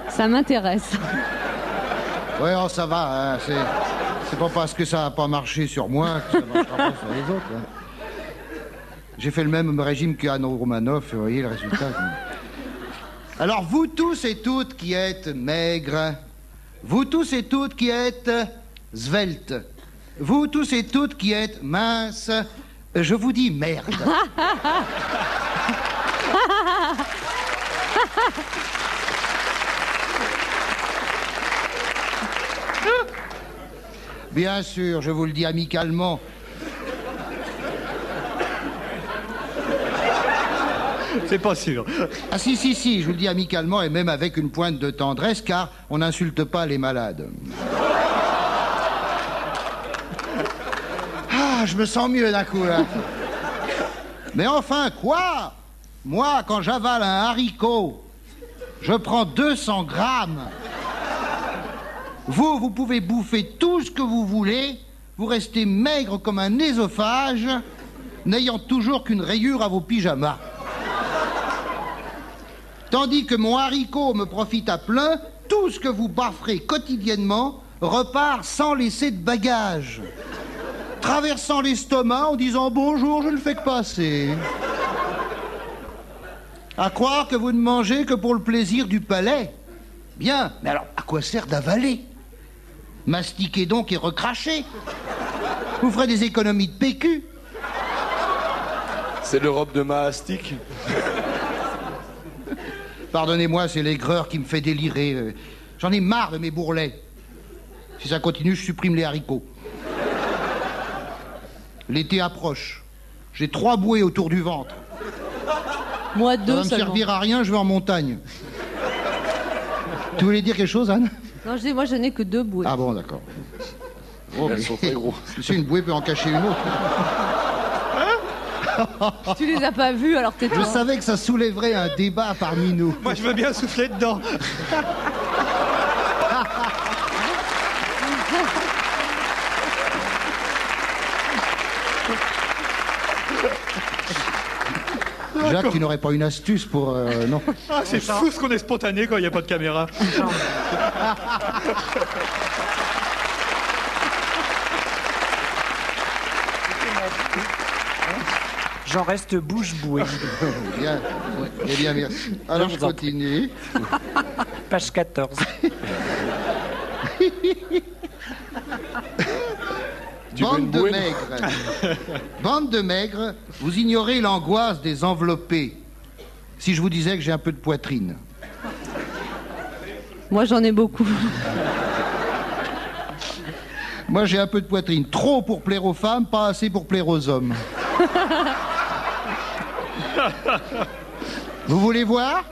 Ça m'intéresse. Ouais, oh, ça va, hein, c'est pas parce que ça n'a pas marché sur moi que ça marchera pas sur les autres. Hein. J'ai fait le même régime qu'Anne Romanoff, vous voyez le résultat. Alors, vous tous et toutes qui êtes maigres, vous tous et toutes qui êtes sveltes, vous tous et toutes qui êtes minces, je vous dis merde. Bien sûr, je vous le dis amicalement. C'est pas sûr. Ah si, je vous le dis amicalement et même avec une pointe de tendresse, car on n'insulte pas les malades. Ah, je me sens mieux d'un coup, là. Mais enfin, quoi? Moi, quand j'avale un haricot, je prends 200 grammes. Vous pouvez bouffer tout ce que vous voulez, vous restez maigre comme un œsophage, n'ayant toujours qu'une rayure à vos pyjamas. Tandis que mon haricot me profite à plein, tout ce que vous bafferez quotidiennement repart sans laisser de bagages, traversant l'estomac en disant « Bonjour, je ne fais que passer ». À croire que vous ne mangez que pour le plaisir du palais. Bien, mais alors à quoi sert d'avaler? Mastiquez donc et recrachez. Vous ferez des économies de PQ. C'est l'Europe de Mahastic. Pardonnez-moi, c'est l'aigreur qui me fait délirer. J'en ai marre de mes bourrelets. Si ça continue, je supprime les haricots. L'été approche. J'ai 3 bouées autour du ventre. Moi, Ça 2 va me seulement. servir à rien, je vais en montagne. Tu voulais dire quelque chose, Anne? Non, je dis, moi, je n'ai que 2 bouées. Ah bon, d'accord. Oh, Elles sont très grosses. Tu sais, une bouée peut en cacher une autre. Tu les as pas vus, alors Je tais-toi. savais que ça soulèverait un débat parmi nous. Moi, je veux bien souffler dedans. Jacques, tu n'aurais pas une astuce pour... non. Ah, c'est fou ce qu'on est spontané quand il n'y a pas de caméra. J'en reste bouche bouée. Bien. Eh bien, merci. Alors, je continue. Page 14. Bande de maigres. Bande de maigres, vous ignorez l'angoisse des enveloppés. Si je vous disais que j'ai un peu de poitrine. Moi, j'en ai beaucoup. Moi, j'ai un peu de poitrine. Trop pour plaire aux femmes, pas assez pour plaire aux hommes. Vous voulez voir?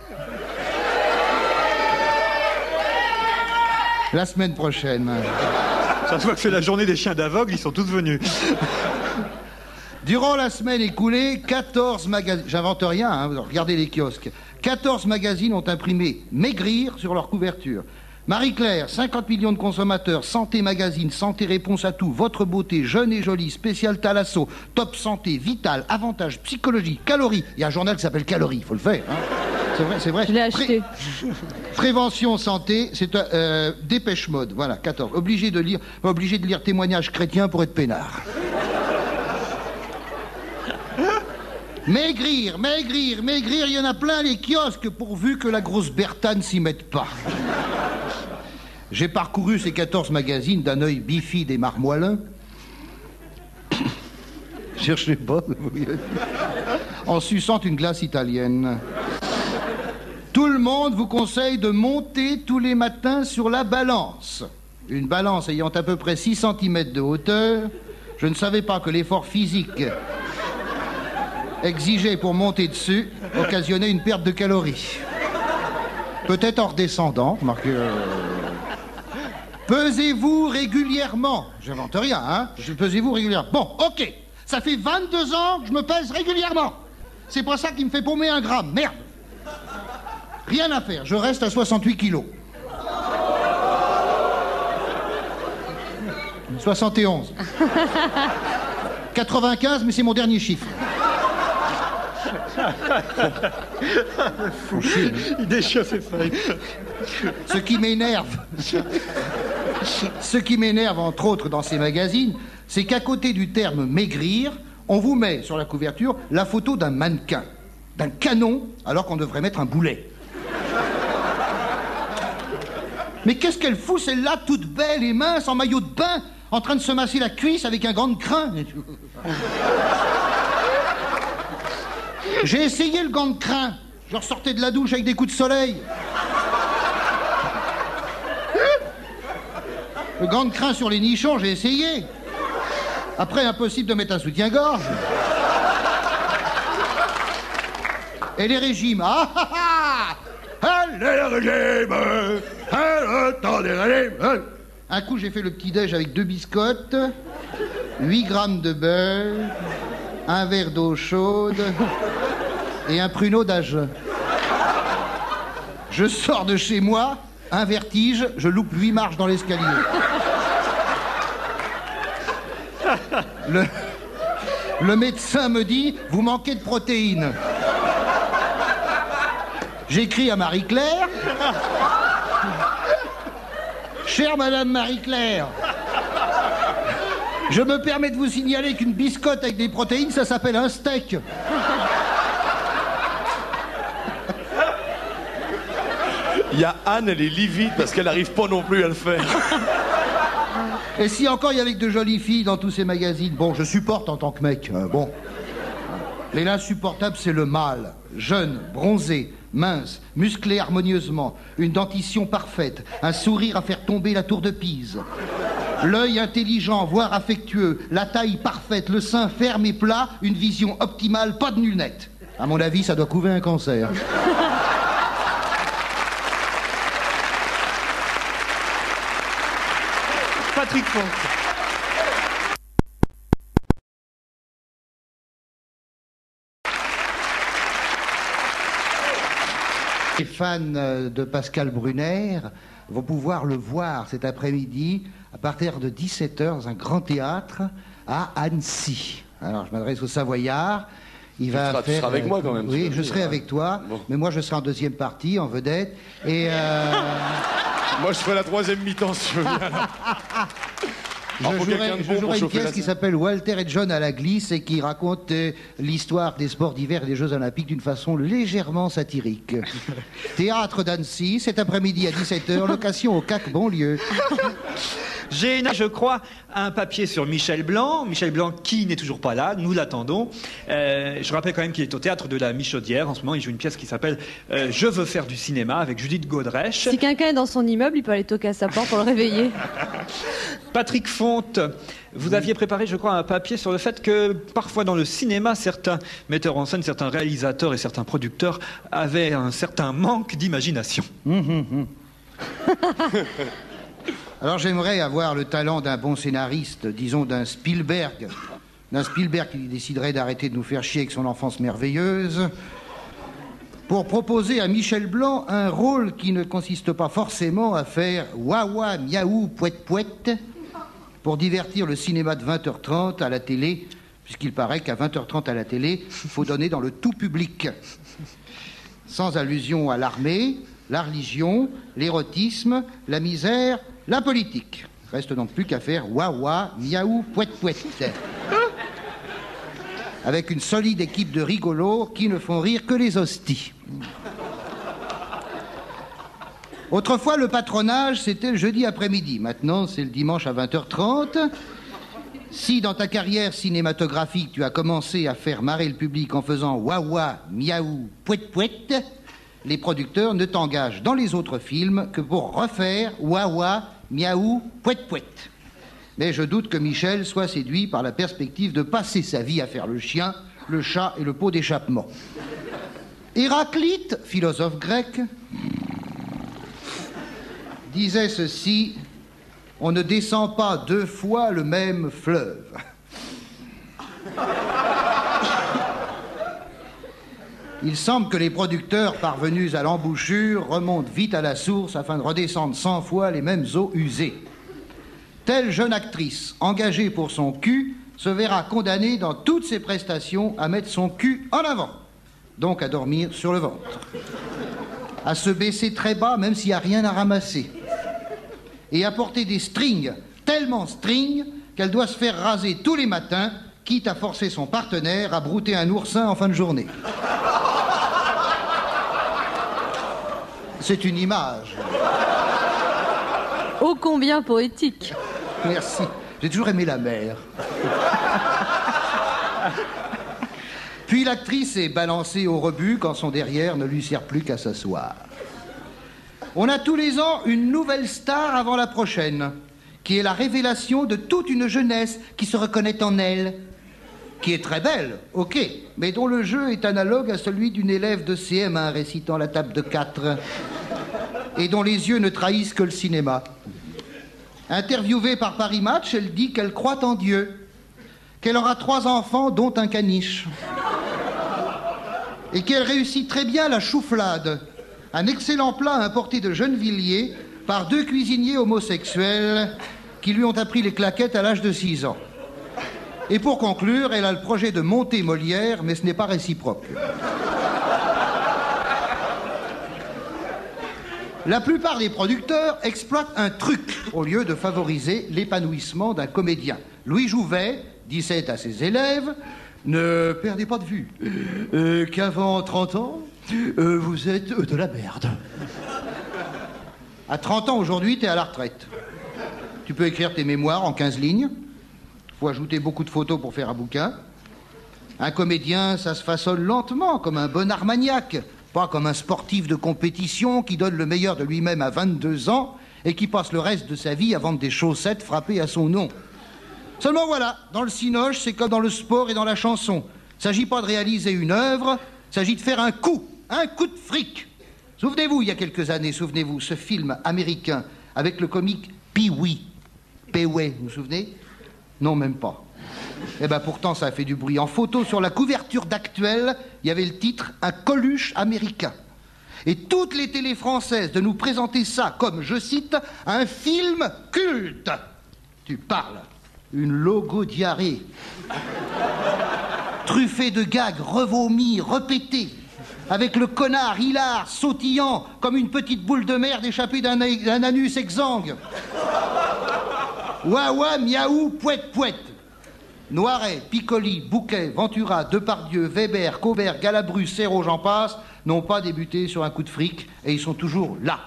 La semaine prochaine. Chaque fois que c'est la journée des chiens d'aveugle, ils sont tous venus. Durant la semaine écoulée, 14 magazines... J'invente rien, hein, regardez les kiosques. 14 magazines ont imprimé « Maigrir » sur leur couverture. Marie-Claire, 50 millions de consommateurs, Santé Magazine, Santé Réponse à tout, Votre Beauté, Jeune et Jolie, Spécial Thalasso, Top Santé, Vital, Avantage, Psychologie, Calories. Il y a un journal qui s'appelle Calories, il faut le faire. Hein. C'est vrai. Je l'ai acheté. Prévention santé, c'est Dépêche Mode, voilà, 14. Obligé de lire Témoignages chrétiens pour être peinard. Maigrir, il y en a plein les kiosques pourvu que la grosse Bertha ne s'y mette pas. J'ai parcouru ces 14 magazines d'un œil bifide et marmoilin. Cherchez pas, en suçant une glace italienne. Tout le monde vous conseille de monter tous les matins sur la balance. Une balance ayant à peu près 6 cm de hauteur. Je ne savais pas que l'effort physique exigé pour monter dessus occasionnait une perte de calories. Peut-être en redescendant, remarquez. Pesez-vous régulièrement. J'invente rien, hein. Pesez-vous régulièrement. Bon, ok. Ça fait 22 ans que je me pèse régulièrement. C'est pas ça qui me fait paumer 1 gramme. Merde. Rien à faire, je reste à 68 kilos. 71. 95, mais c'est mon dernier chiffre. Il déchire ses feuilles. Ce qui m'énerve, entre autres, dans ces magazines, c'est qu'à côté du terme maigrir, on vous met sur la couverture la photo d'un mannequin, d'un canon, alors qu'on devrait mettre un boulet. Mais qu'est-ce qu'elle fout, celle-là, toute belle et mince, en maillot de bain, en train de se masser la cuisse avec un gant de crin? J'ai essayé le gant de crin. Je ressortais de la douche avec des coups de soleil. Le gant de crin sur les nichons, j'ai essayé. Après, impossible de mettre un soutien-gorge. Et les régimes, ah ah ah! Allez, les régimes! Le temps des régimes! Un coup, j'ai fait le petit-déj avec 2 biscottes, 8 grammes de beurre, un verre d'eau chaude et un pruneau d'âge. Je sors de chez moi, un vertige, je loupe 8 marches dans l'escalier. Le médecin me dit, vous manquez de protéines. J'écris à Marie-Claire. Chère Madame Marie-Claire, je me permets de vous signaler qu'une biscotte avec des protéines, ça s'appelle un steak. Il y a Anne, elle est livide parce qu'elle n'arrive pas non plus à le faire. Et si encore il y avait que de jolies filles dans tous ces magazines, bon, je supporte en tant que mec, bon. Mais l'insupportable, c'est le mâle. Jeune, bronzé, mince, musclé harmonieusement, une dentition parfaite, un sourire à faire tomber la tour de Pise. L'œil intelligent, voire affectueux, la taille parfaite, le sein ferme et plat, une vision optimale, pas de lunettes. À mon avis, ça doit couver un cancer. Patrick Font. Les fans de Pascal Brunner vont pouvoir le voir cet après-midi à partir de 17h dans un grand théâtre à Annecy. Alors, je m'adresse au Savoyard. Tu seras avec moi quand même. Oui, je serai avec toi, bon. Mais moi je serai en deuxième partie, en vedette. Et moi je ferai la troisième mi-temps si je veux bien. Je jouerai une pièce qui s'appelle Walter et John à la glisse et qui raconte l'histoire des sports d'hiver et des Jeux Olympiques d'une façon légèrement satirique. Théâtre d'Annecy, cet après-midi à 17h, location au CAC Bonlieu. J'ai, je crois, un papier sur Michel Blanc. Michel Blanc qui n'est toujours pas là, nous l'attendons. Je rappelle quand même qu'il est au théâtre de la Michaudière. En ce moment, il joue une pièce qui s'appelle Je veux faire du cinéma avec Judith Godrèche. Si quelqu'un est dans son immeuble, il peut aller toquer à sa porte pour le réveiller. Patrick Fonte, vous aviez préparé, je crois, un papier sur le fait que parfois dans le cinéma, certains metteurs en scène, certains réalisateurs et certains producteurs avaient un certain manque d'imagination. Alors j'aimerais avoir le talent d'un bon scénariste, disons d'un Spielberg qui déciderait d'arrêter de nous faire chier avec son enfance merveilleuse, pour proposer à Michel Blanc un rôle qui ne consiste pas forcément à faire wawa, miaou, pouette, pouette, pour divertir le cinéma de 20h30 à la télé, puisqu'il paraît qu'à 20h30 à la télé, il faut donner dans le tout public. Sans allusion à l'armée, la religion, l'érotisme, la misère, la politique. Reste donc plus qu'à faire wawa, miaou, pouette, pouette. Avec une solide équipe de rigolos qui ne font rire que les hosties. Autrefois, le patronage, c'était le jeudi après-midi. Maintenant, c'est le dimanche à 20h30. Si, dans ta carrière cinématographique, tu as commencé à faire marrer le public en faisant wawa, miaou, pouette, pouette, les producteurs ne t'engagent dans les autres films que pour refaire wawa, miaou, pouette, pouette. Mais je doute que Michel soit séduit par la perspective de passer sa vie à faire le chien, le chat et le pot d'échappement. Héraclite, philosophe grec, disait ceci: on ne descend pas 2 fois le même fleuve. Il semble que les producteurs parvenus à l'embouchure remontent vite à la source afin de redescendre 100 fois les mêmes eaux usées. Telle jeune actrice engagée pour son cul se verra condamnée dans toutes ses prestations à mettre son cul en avant. donc à dormir sur le ventre. À se baisser très bas, même s'il n'y a rien à ramasser. Et à porter des strings, tellement strings, qu'elle doit se faire raser tous les matins, quitte à forcer son partenaire à brouter un oursin en fin de journée. C'est une image. Ô combien poétique. Merci. J'ai toujours aimé la mer. Puis l'actrice est balancée au rebut quand son derrière ne lui sert plus qu'à s'asseoir. On a tous les ans une nouvelle star avant la prochaine, qui est la révélation de toute une jeunesse qui se reconnaît en elle, qui est très belle, ok, mais dont le jeu est analogue à celui d'une élève de CM1 récitant la table de 4, et dont les yeux ne trahissent que le cinéma. Interviewée par Paris Match, elle dit qu'elle croit en Dieu, qu'elle aura 3 enfants, dont un caniche, et qu'elle réussit très bien la chouflade, un excellent plat importé de Gennevilliers par 2 cuisiniers homosexuels qui lui ont appris les claquettes à l'âge de 6 ans. Et pour conclure, elle a le projet de monter Molière, mais ce n'est pas réciproque. La plupart des producteurs exploitent un truc au lieu de favoriser l'épanouissement d'un comédien. Louis Jouvet disait à ses élèves: ne perdez pas de vue qu'avant 30 ans, vous êtes de la merde. À 30 ans aujourd'hui, t'es à la retraite. Tu peux écrire tes mémoires en 15 lignes. Faut ajouter beaucoup de photos pour faire un bouquin. Un comédien, ça se façonne lentement, comme un bon Armagnac. Pas comme un sportif de compétition qui donne le meilleur de lui-même à 22 ans et qui passe le reste de sa vie à vendre des chaussettes frappées à son nom. Seulement voilà, dans le cinoche, c'est comme dans le sport et dans la chanson. Il ne s'agit pas de réaliser une œuvre, il s'agit de faire un coup de fric. Souvenez-vous, il y a quelques années, souvenez-vous, ce film américain avec le comique Pee-wee. Pee-wee, vous vous souvenez? Non, même pas. Eh ben pourtant, ça a fait du bruit. En photo, sur la couverture d'Actuel, il y avait le titre « Un Coluche américain ». Et toutes les télés françaises de nous présenter ça comme, je cite, un film culte. Tu parles. Une logo-diarrhée. Truffé de gags revomis, répétés. Avec le connard hilar sautillant comme une petite boule de merde échappée d'un anus exsangue. Ouah, miaou, pouette, pouette. Noiret, Piccoli, Bouquet, Ventura, Depardieu, Weber, Cobert, Galabru, Serrault, j'en passe, n'ont pas débuté sur un coup de fric et ils sont toujours là.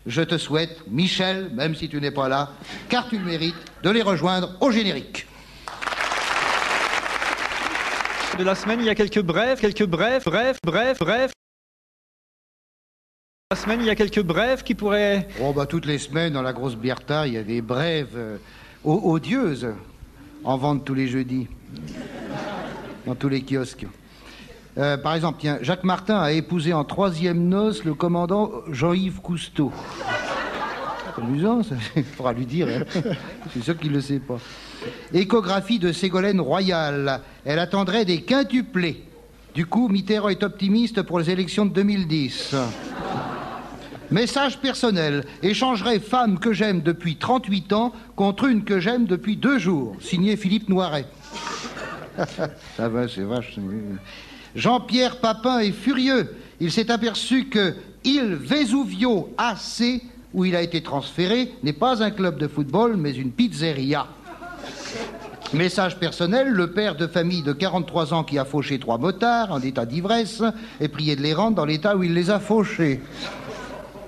Je te souhaite, Michel, même si tu n'es pas là, car tu le mérites, de les rejoindre au générique. De la semaine, il y a quelques brefs. La semaine, il y a quelques brefs qui pourraient... Oh bah toutes les semaines, dans la grosse Bertha, il y a des brèves odieuses en vente tous les jeudis, dans tous les kiosques. Par exemple, tiens, Jacques Martin a épousé en 3e noces le commandant Jean-Yves Cousteau. C'est amusant, ça. Il faudra lui dire. Hein. Je suis sûr qu'il ne le sait pas. Échographie de Ségolène Royal. Elle attendrait des quintuplés. Du coup, Mitterrand est optimiste pour les élections de 2010. Message personnel. Échangerai femme que j'aime depuis 38 ans contre une que j'aime depuis 2 jours. Signé Philippe Noiret. Ça va, c'est vache. Jean-Pierre Papin est furieux. Il s'est aperçu que Il Vesuvio AC, où il a été transféré, n'est pas un club de football, mais une pizzeria. Message personnel, le père de famille de 43 ans qui a fauché 3 motards en état d'ivresse est prié de les rendre dans l'état où il les a fauchés.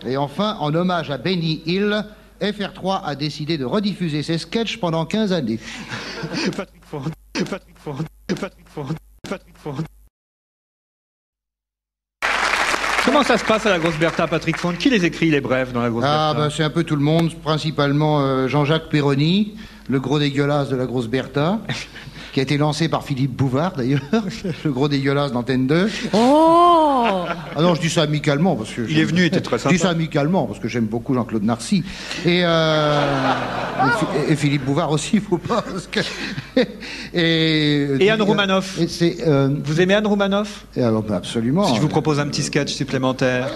Et enfin, en hommage à Benny Hill, FR3 a décidé de rediffuser ses sketchs pendant 15 années. Patrick Ford. Comment ça se passe à la grosse Bertha, Patrick Fond? Qui les écrit, les brèves, dans la grosse Bertha? Bah, c'est un peu tout le monde, principalement Jean-Jacques Perroni, le gros dégueulasse de la grosse Bertha, qui a été lancé par Philippe Bouvard, d'ailleurs, le gros dégueulasse d'Antenne 2. Oh! Ah non, je dis ça amicalement, parce que... Il est venu, il était très sympa. Je dis ça amicalement, parce que j'aime beaucoup Jean-Claude Narcy. Et Philippe Bouvard aussi, il faut pas, parce que... Et Anne Roumanoff. Vous aimez Anne Roumanoff? Alors, absolument. Si je vous propose un petit sketch supplémentaire.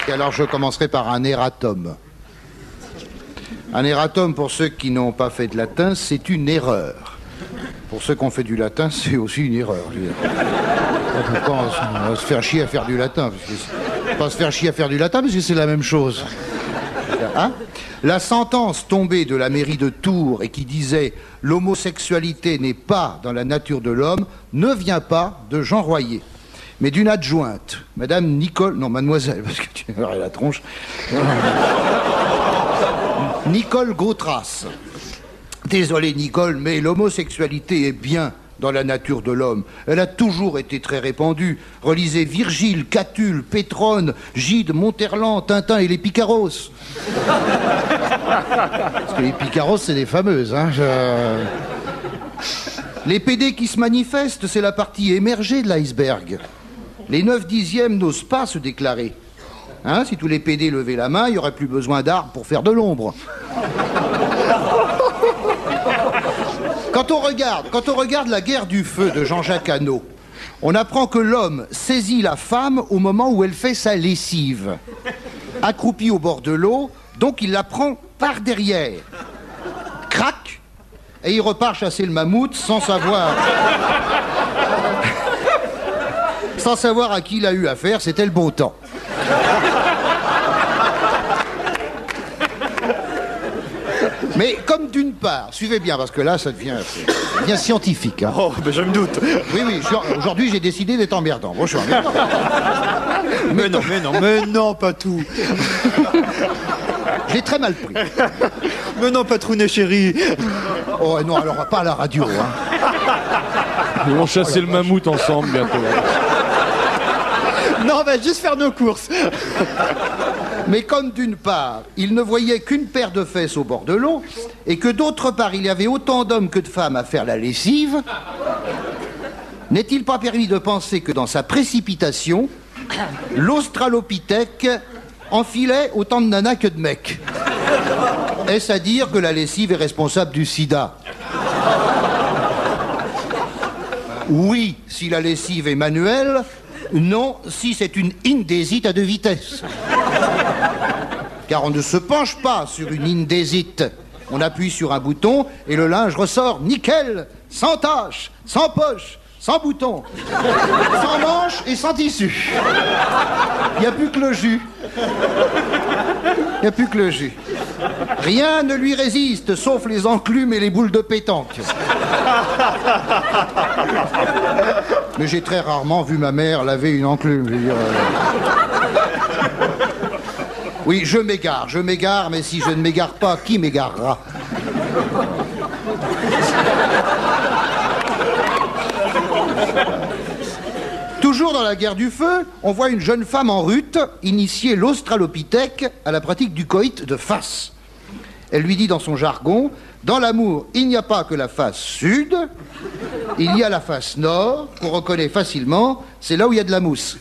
Et alors, je commencerai par un erratum. Un erratum, pour ceux qui n'ont pas fait de latin, c'est une erreur. Pour ceux qui ont fait du latin, c'est aussi une erreur. Je veux dire. Pourquoi on va se faire chier à faire du latin pas se faire chier à faire du latin, parce que c'est la même chose. Hein? La sentence tombée de la mairie de Tours et qui disait « l'homosexualité n'est pas dans la nature de l'homme » ne vient pas de Jean Royer, mais d'une adjointe, Madame Nicole... Non, mademoiselle, parce que tu as la tronche. Nicole Gautras. Désolé, Nicole, mais l'homosexualité est bien dans la nature de l'homme. Elle a toujours été très répandue. Relisez Virgile, Catulle, Pétrone, Gide, Monterland, Tintin et les Picaros. Parce que les Picaros, c'est des fameuses, hein. Les PD qui se manifestent, c'est la partie émergée de l'iceberg. Les 9/10 n'osent pas se déclarer. Hein, si tous les PD levaient la main, il n'y aurait plus besoin d'arbres pour faire de l'ombre. Quand on regarde la guerre du feu de Jean-Jacques Hano, on apprend que l'homme saisit la femme au moment où elle fait sa lessive. Accroupi au bord de l'eau, donc il la prend par derrière. Crac, et il repart chasser le mammouth sans savoir à qui il a eu affaire, c'était le beau temps. Mais comme d'une part, suivez bien, parce que là, ça devient scientifique. Hein. Oh, ben je me doute. Oui, aujourd'hui, j'ai décidé d'être emmerdant. Bon, je suis emmerdant. Mais non, pas tout. J'ai très mal pris. Mais non, Patrounet chéri. Oh non, alors pas à la radio. Hein. Ils vont chasser le mammouth ensemble bientôt. Non, on va juste faire nos courses. Mais comme d'une part, il ne voyait qu'une paire de fesses au bord de l'eau, et que d'autre part, il y avait autant d'hommes que de femmes à faire la lessive, n'est-il pas permis de penser que dans sa précipitation, l'Australopithèque enfilait autant de nanas que de mecs? Est-ce à dire que la lessive est responsable du sida? Oui, si la lessive est manuelle. Non, si c'est une indésite à 2 vitesses. Car on ne se penche pas sur une indésite. On appuie sur un bouton et le linge ressort nickel, sans tache, sans poche, sans bouton, sans manche et sans tissu. Il n'y a plus que le jus. Il n'y a plus que le jus. Rien ne lui résiste, sauf les enclumes et les boules de pétanque. Mais j'ai très rarement vu ma mère laver une enclume, je veux dire. Oui, je m'égare, mais si je ne m'égare pas, qui m'égarera? Toujours dans la guerre du feu, on voit une jeune femme en rute initier l'Australopithèque à la pratique du coït de face. Elle lui dit dans son jargon, dans l'amour, il n'y a pas que la face sud, il y a la face nord, qu'on reconnaît facilement, c'est là où il y a de la mousse.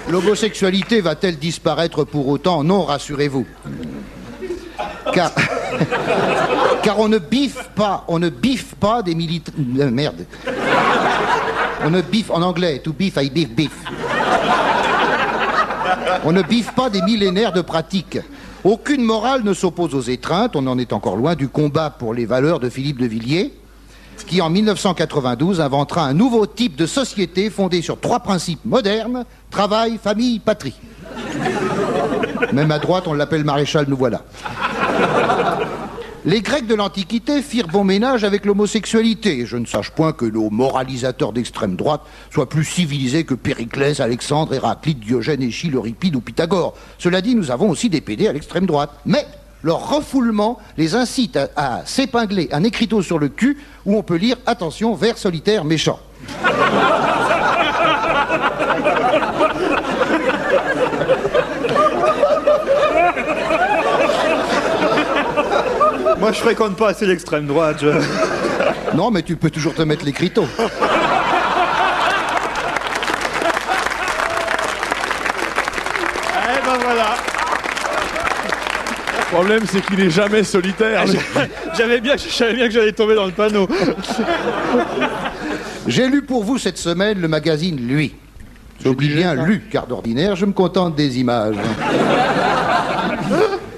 L'homosexualité va-t-elle disparaître pour autant? Non, rassurez-vous. Car on ne biffe pas des militaires... merde. On ne biffe, en anglais, to beef, I beef. On ne biffe pas des millénaires de pratiques. Aucune morale ne s'oppose aux étreintes, on en est encore loin du combat pour les valeurs de Philippe de Villiers, qui en 1992 inventera un nouveau type de société fondé sur 3 principes modernes, travail, famille, patrie. Même à droite, on l'appelle maréchal, nous voilà. Les Grecs de l'Antiquité firent bon ménage avec l'homosexualité. Je ne sache point que nos moralisateurs d'extrême droite soient plus civilisés que Périclès, Alexandre, Héraclite, Diogène, Échille, Euripide ou Pythagore. Cela dit, nous avons aussi des PD à l'extrême droite. Mais leur refoulement les incite à s'épingler un écriteau sur le cul où on peut lire « Attention, vers solitaire méchant ». Moi, je fréquente pas assez l'extrême droite. Non, mais tu peux toujours te mettre l'écriteau. Eh ben voilà. Le problème, c'est qu'il est jamais solitaire. Je savais bien que j'allais tomber dans le panneau. J'ai lu pour vous cette semaine le magazine Lui. Je dis bien lu, car d'ordinaire, je me contente des images.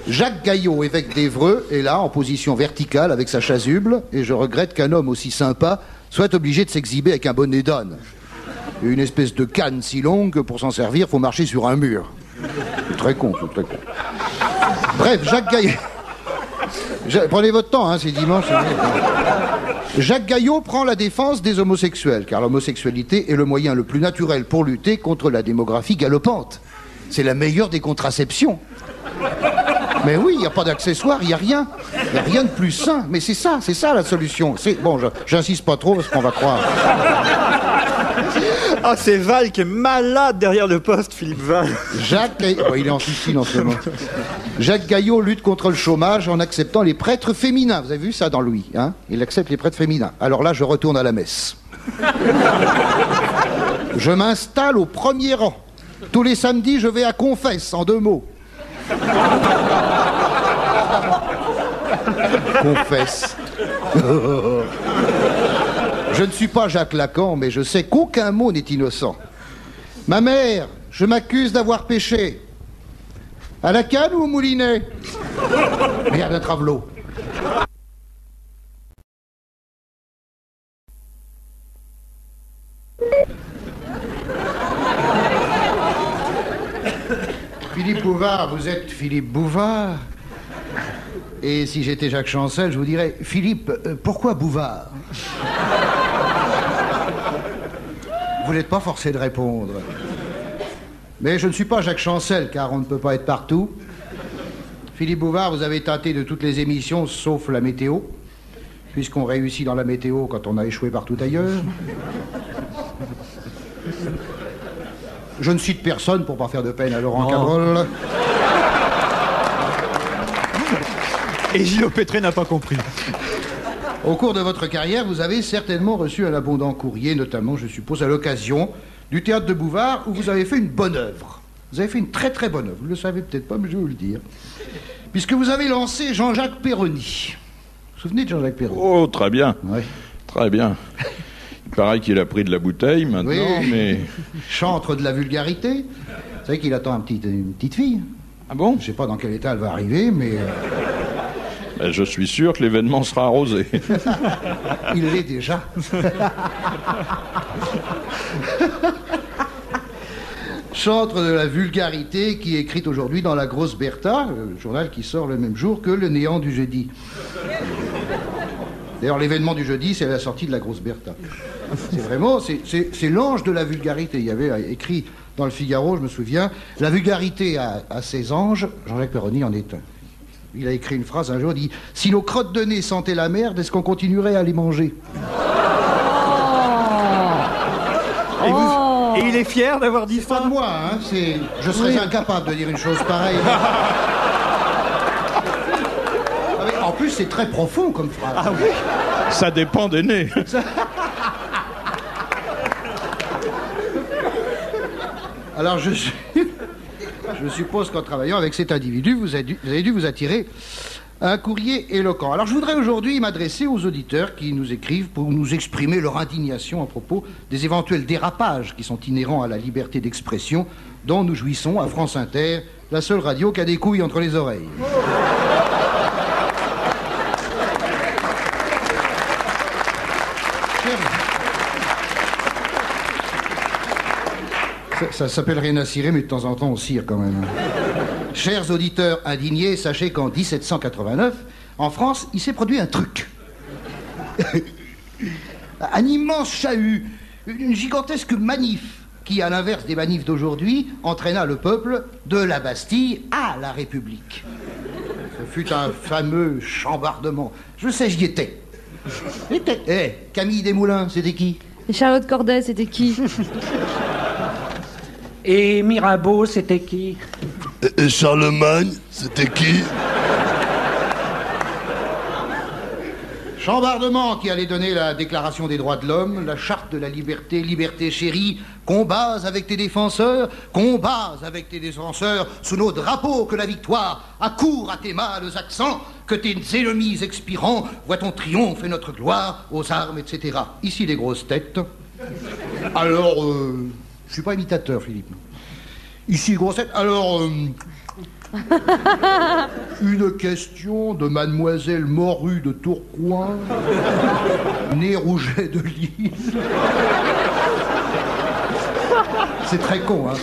Jacques Gaillot, évêque d'Évreux, est là, en position verticale, avec sa chasuble, et je regrette qu'un homme aussi sympa soit obligé de s'exhiber avec un bonnet d'âne. Et une espèce de canne si longue que pour s'en servir, faut marcher sur un mur. C'est très con, c'est très con. Bref, Jacques Gaillot... Prenez votre temps, hein, c'est dimanche. Jacques Gaillot prend la défense des homosexuels, car l'homosexualité est le moyen le plus naturel pour lutter contre la démographie galopante. C'est la meilleure des contraceptions. Mais oui, il n'y a pas d'accessoires, il n'y a rien. Il n'y a rien de plus sain. Mais c'est ça la solution. Bon, j'insiste pas trop parce qu'on va croire. Ah, c'est Val qui est malade derrière le poste, Philippe Val. Il est en Sicile en ce moment. Jacques Gaillot lutte contre le chômage en acceptant les prêtres féminins. Vous avez vu ça dans Louis, hein? Il accepte les prêtres féminins. Alors là, je retourne à la messe. Je m'installe au premier rang. Tous les samedis, je vais à confesse, en 2 mots. Confesse. Je ne suis pas Jacques Lacan, mais je sais qu'aucun mot n'est innocent. Ma mère, je m'accuse d'avoir péché. À la canne ou au moulinet? Merde, un travelot. Philippe Bouvard, vous êtes Philippe Bouvard. Et si j'étais Jacques Chancel, je vous dirais, Philippe, pourquoi Bouvard? Vous n'êtes pas forcé de répondre. Mais je ne suis pas Jacques Chancel, car on ne peut pas être partout. Philippe Bouvard, vous avez tâté de toutes les émissions, sauf la météo, puisqu'on réussit dans la météo quand on a échoué partout ailleurs. Je ne cite personne pour pas faire de peine à Laurent Cabrol. Et Gilles Pétré n'a pas compris. Au cours de votre carrière, vous avez certainement reçu un abondant courrier, notamment, je suppose, à l'occasion du théâtre de Bouvard, où vous avez fait une bonne œuvre. Vous avez fait une très très bonne œuvre. Vous ne le savez peut-être pas, mais je vais vous le dire. Puisque vous avez lancé Jean-Jacques Perroni. Vous vous souvenez de Jean-Jacques Perroni? Oh, très bien. Oui. Très bien. Il paraît qu'il a pris de la bouteille maintenant, oui. mais... Chantre de la vulgarité. Vous savez qu'il attend une petite fille. Ah bon? Je ne sais pas dans quel état elle va arriver, mais... Ben, je suis sûr que l'événement sera arrosé. Il l'est déjà. Chantre de la vulgarité qui est écrite aujourd'hui dans la Grosse Bertha, le journal qui sort le même jour que le néant du jeudi. D'ailleurs, l'événement du jeudi, c'est la sortie de la Grosse Bertha. C'est vraiment, c'est l'ange de la vulgarité. Il y avait écrit dans le Figaro, je me souviens, la vulgarité a ses anges, Jean-Jacques Perroni en est un. Il a écrit une phrase un jour, il dit « Si nos crottes de nez sentaient la merde, est-ce qu'on continuerait à les manger ?» Et il est fier d'avoir dit C'est pas ça. de moi, hein, je serais incapable de dire une chose pareille. En plus, c'est très profond comme phrase. Ah oui. Ça dépend des nez. Alors, je suppose qu'en travaillant avec cet individu, vous avez dû vous attirer un courrier éloquent. Alors, je voudrais aujourd'hui m'adresser aux auditeurs qui nous écrivent pour nous exprimer leur indignation à propos des éventuels dérapages qui sont inhérents à la liberté d'expression dont nous jouissons à France Inter, la seule radio qui a des couilles entre les oreilles. Ça s'appelle rien à cirer, mais de temps en temps on cire quand même. Chers auditeurs indignés, sachez qu'en 1789, en France, il s'est produit un truc. Un immense chahut, une gigantesque manif qui, à l'inverse des manifs d'aujourd'hui, entraîna le peuple de la Bastille à la République. Ce fut un fameux chambardement. Je sais, j'y étais. Camille Desmoulins, c'était qui? Et Charlotte Corday, c'était qui? Et Mirabeau, c'était qui? Et Charlemagne, c'était qui? Chambardement qui allait donner la Déclaration des droits de l'homme, la Charte de la liberté, liberté chérie, combats avec tes défenseurs, combats avec tes défenseurs, sous nos drapeaux que la victoire accourt à tes mâles accents, que tes ennemis expirants voient ton triomphe et notre gloire aux armes, etc. Ici les grosses têtes. Alors, Je suis pas imitateur, Philippe. Ici, grossette. Alors, une question de mademoiselle Morue de Tourcoing, née Rouget de Lille. C'est très con, hein.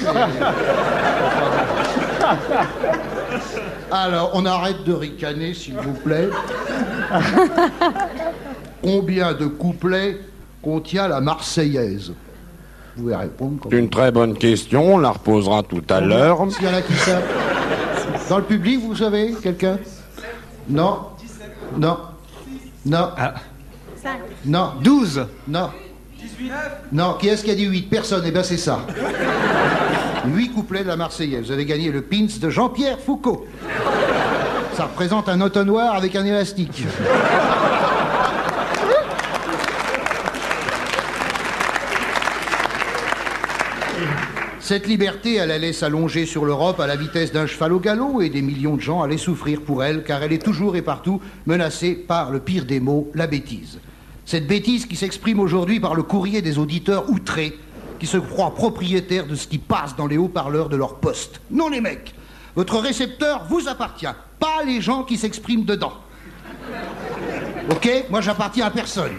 Alors, on arrête de ricaner, s'il vous plaît. Combien de couplets contient la Marseillaise? Vous pouvez répondre. C'est une très bonne question, on la reposera tout à l'heure. S'il y en a qui savent. Dans le public, vous savez, quelqu'un? Non. Non. Non. Ah. Non. 12. Non. 18. Non. Qui est-ce qui a dit 8? Personne. Eh bien, c'est ça. 8 couplets de la Marseillaise. Vous avez gagné le pins de Jean-Pierre Foucault. Ça représente un entonnoir avec un élastique. Cette liberté, elle allait s'allonger sur l'Europe à la vitesse d'un cheval au galop et des millions de gens allaient souffrir pour elle, car elle est toujours et partout menacée par le pire des maux, la bêtise. Cette bêtise qui s'exprime aujourd'hui par le courrier des auditeurs outrés, qui se croient propriétaires de ce qui passe dans les haut-parleurs de leur poste. Non, les mecs, votre récepteur vous appartient, pas les gens qui s'expriment dedans. Ok? Moi, j'appartiens à personne.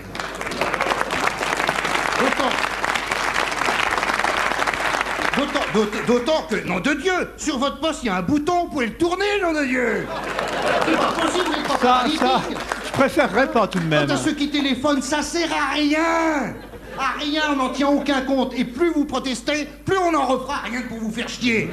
D'autant que, nom de Dieu, sur votre poste, il y a un bouton, vous pouvez le tourner, nom de Dieu. C'est pas possible, vous n'êtes pas paralytique. Je préférerais pas tout de même. Quant à ceux qui téléphonent, ça sert à rien. À rien, on n'en tient aucun compte. Et plus vous protestez, plus on en refera, rien que pour vous faire chier.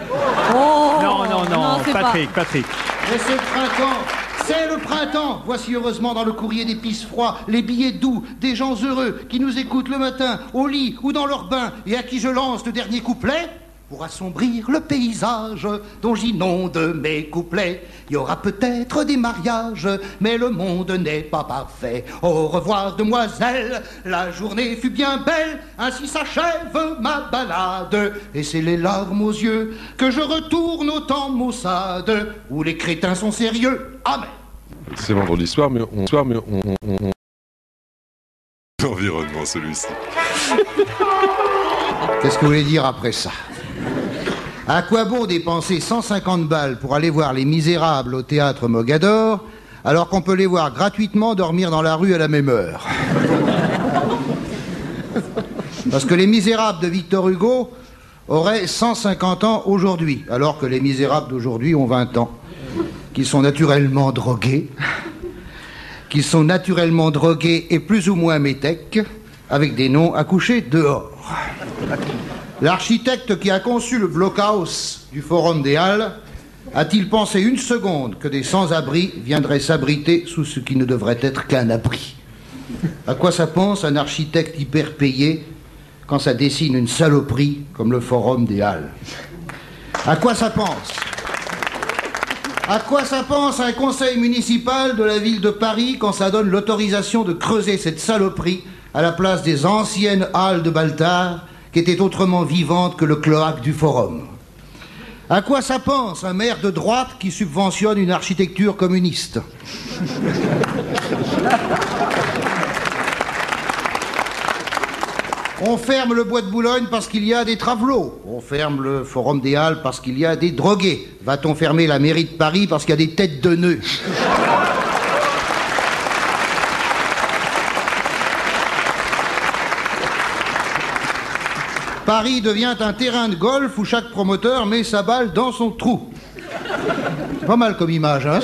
Oh, Non, c'est Patrick. Et c'est le printemps. C'est le printemps. Voici heureusement dans le courrier d'épices froids les billets doux des gens heureux qui nous écoutent le matin, au lit ou dans leur bain et à qui je lance le dernier couplet pour assombrir le paysage dont j'inonde mes couplets. Il y aura peut-être des mariages, mais le monde n'est pas parfait. Au revoir, demoiselle, la journée fut bien belle, ainsi s'achève ma balade. Et c'est les larmes aux yeux que je retourne au temps maussade, où les crétins sont sérieux. Amen. C'est vendredi soir, mais on... Environnement, celui-ci. Qu'est-ce que vous voulez dire après ça? À quoi bon dépenser 150 balles pour aller voir Les Misérables au théâtre Mogador, alors qu'on peut les voir gratuitement dormir dans la rue à la même heure? Parce que Les Misérables de Victor Hugo auraient 150 ans aujourd'hui, alors que Les Misérables d'aujourd'hui ont 20 ans, qui sont naturellement drogués, et plus ou moins métèques, avec des noms à coucher dehors. L'architecte qui a conçu le blockhaus du Forum des Halles a-t-il pensé une seconde que des sans-abri viendraient s'abriter sous ce qui ne devrait être qu'un abri? À quoi ça pense un architecte hyper payé quand ça dessine une saloperie comme le Forum des Halles? À quoi ça pense? À quoi ça pense un conseil municipal de la ville de Paris quand ça donne l'autorisation de creuser cette saloperie à la place des anciennes halles de Baltard qui étaient autrement vivantes que le cloaque du Forum? À quoi ça pense un maire de droite qui subventionne une architecture communiste? On ferme le bois de Boulogne parce qu'il y a des travelots. On ferme le Forum des Halles parce qu'il y a des drogués. Va-t-on fermer la mairie de Paris parce qu'il y a des têtes de nœuds? Paris devient un terrain de golf où chaque promoteur met sa balle dans son trou. C'est pas mal comme image, hein?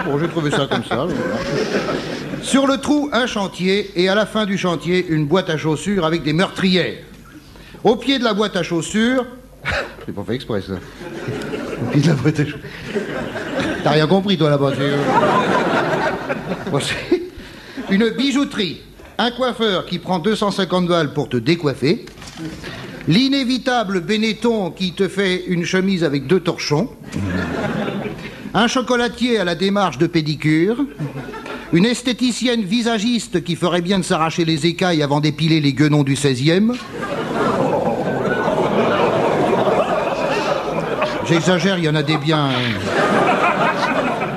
Bon, j'ai trouvé ça comme ça. Sur le trou, un chantier, et à la fin du chantier, une boîte à chaussures avec des meurtrières. Au pied de la boîte à chaussures... J'ai pas fait exprès, ça. Au pied de la boîte à chaussures... T'as rien compris, toi, là-bas. Une bijouterie. Un coiffeur qui prend 250 balles pour te décoiffer. L'inévitable Benetton qui te fait une chemise avec 2 torchons. Un chocolatier à la démarche de pédicure. Une esthéticienne visagiste qui ferait bien de s'arracher les écailles avant d'épiler les guenons du 16e. J'exagère, il y en a des biens.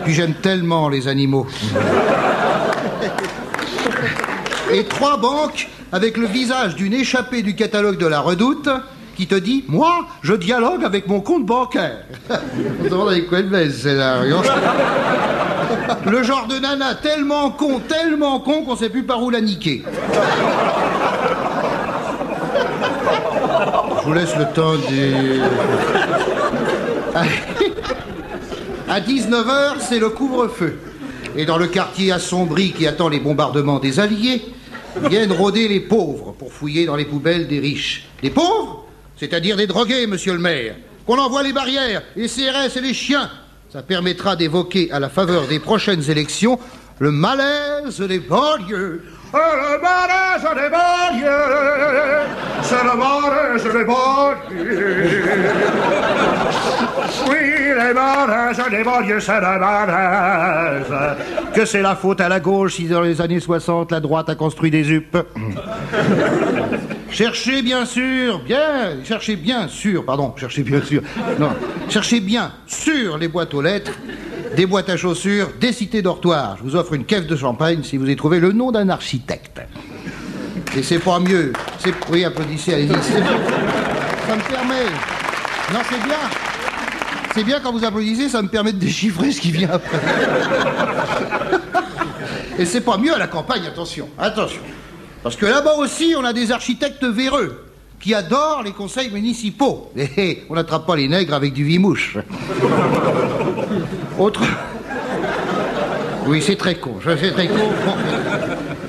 Puis j'aime tellement les animaux. Et 3 banques avec le visage d'une échappée du catalogue de la Redoute qui te dit « Moi, je dialogue avec mon compte bancaire. » On se demande avec quoi elle baise, c'est là. Le genre de nana tellement con qu'on sait plus par où la niquer. Je vous laisse le temps de... À 19h, c'est le couvre-feu. Et dans le quartier assombri qui attend les bombardements des Alliés, viennent rôder les pauvres pour fouiller dans les poubelles des riches. Les pauvres ? C'est-à-dire des drogués, monsieur le maire. Qu'on envoie les barrières, les CRS et les chiens. Ça permettra d'évoquer à la faveur des prochaines élections le malaise des banlieues. Le malaise des banlieues, c'est le malaise des banlieues. Oui, les malaises des banlieues, c'est le malaise. Que c'est la faute à la gauche si dans les années 60, la droite a construit des UP. Cherchez bien sûr les boîtes aux lettres, des boîtes à chaussures, des cités dortoirs. Je vous offre une caisse de champagne si vous avez trouvé le nom d'un architecte. Et c'est pas mieux. Oui, applaudissez, allez-y. Ça me permet... Non, c'est bien. C'est bien quand vous applaudissez, ça me permet de déchiffrer ce qui vient après. Et c'est pas mieux à la campagne, attention. Parce que là-bas aussi, on a des architectes véreux qui adorent les conseils municipaux. Et on n'attrape pas les nègres avec du vimouche. Oui, c'est très con.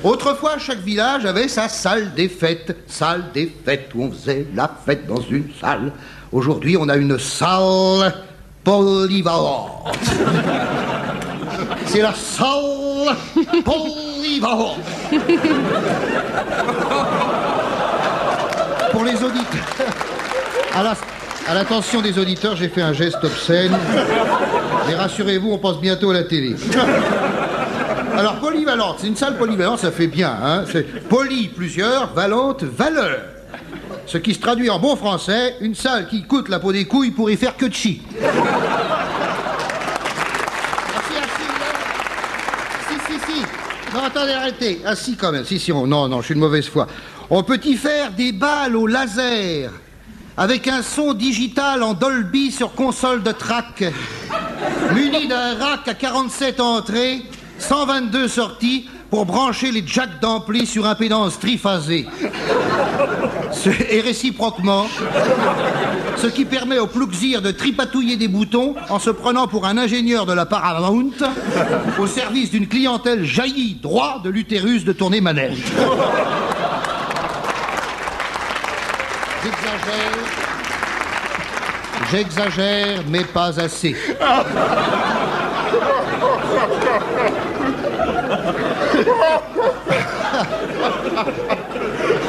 Autrefois, chaque village avait sa salle des fêtes. Salle des fêtes où on faisait la fête dans une salle. Aujourd'hui, on a une salle polyvalente. C'est la salle polyvalente. Pour les auditeurs, à l'attention des auditeurs, j'ai fait un geste obscène. Mais rassurez-vous, on passe bientôt à la télé. Alors, polyvalente, c'est une salle polyvalente, ça fait bien, hein. C'est poly, plusieurs, valente, valeur. Ce qui se traduit en bon français, une salle qui coûte la peau des couilles pour y faire que de chi. Si. Non, attendez, arrêtez. Ah si, quand même. Non, je suis de mauvaise foi. On peut y faire des balles au laser, avec un son digital en Dolby sur console de track, muni d'un rack à 47 entrées, 122 sorties, pour brancher les jacks d'ampli sur impédance triphasée. Et réciproquement, ce qui permet au Pluxir de tripatouiller des boutons en se prenant pour un ingénieur de la Paramount au service d'une clientèle jaillie droit de l'utérus de tourner manège. J'exagère, mais pas assez.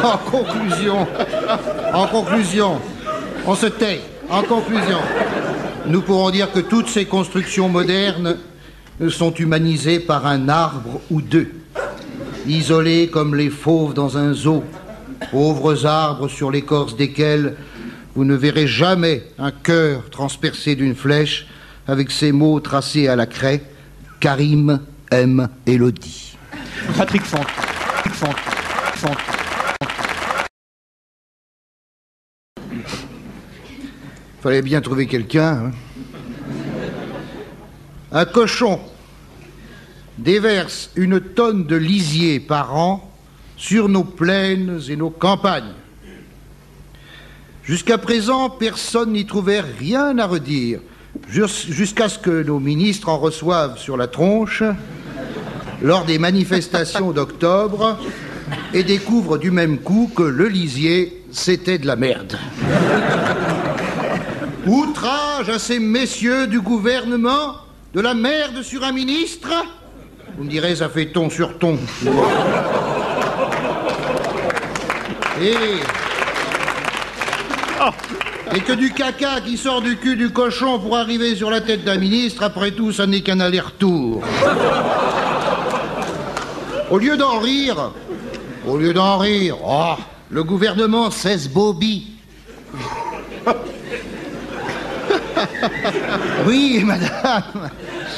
En conclusion, on se tait. En conclusion, nous pourrons dire que toutes ces constructions modernes sont humanisées par un arbre ou deux, isolés comme les fauves dans un zoo, pauvres arbres sur l'écorce desquels vous ne verrez jamais un cœur transpercé d'une flèche avec ces mots tracés à la craie: Karim aime Élodie. Patrick Font. Fallait bien trouver quelqu'un. Hein. Un cochon déverse 1 tonne de lisier par an sur nos plaines et nos campagnes. Jusqu'à présent, personne n'y trouvait rien à redire, jusqu'à ce que nos ministres en reçoivent sur la tronche lors des manifestations d'octobre et découvrent du même coup que le lisier, c'était de la merde. Outrage à ces messieurs du gouvernement, de la merde sur un ministre. Vous me direz, ça fait ton sur ton. Et que du caca qui sort du cul du cochon pour arriver sur la tête d'un ministre, après tout, ça n'est qu'un aller-retour. Au lieu d'en rire, le gouvernement cesse Bobby. Oui, madame,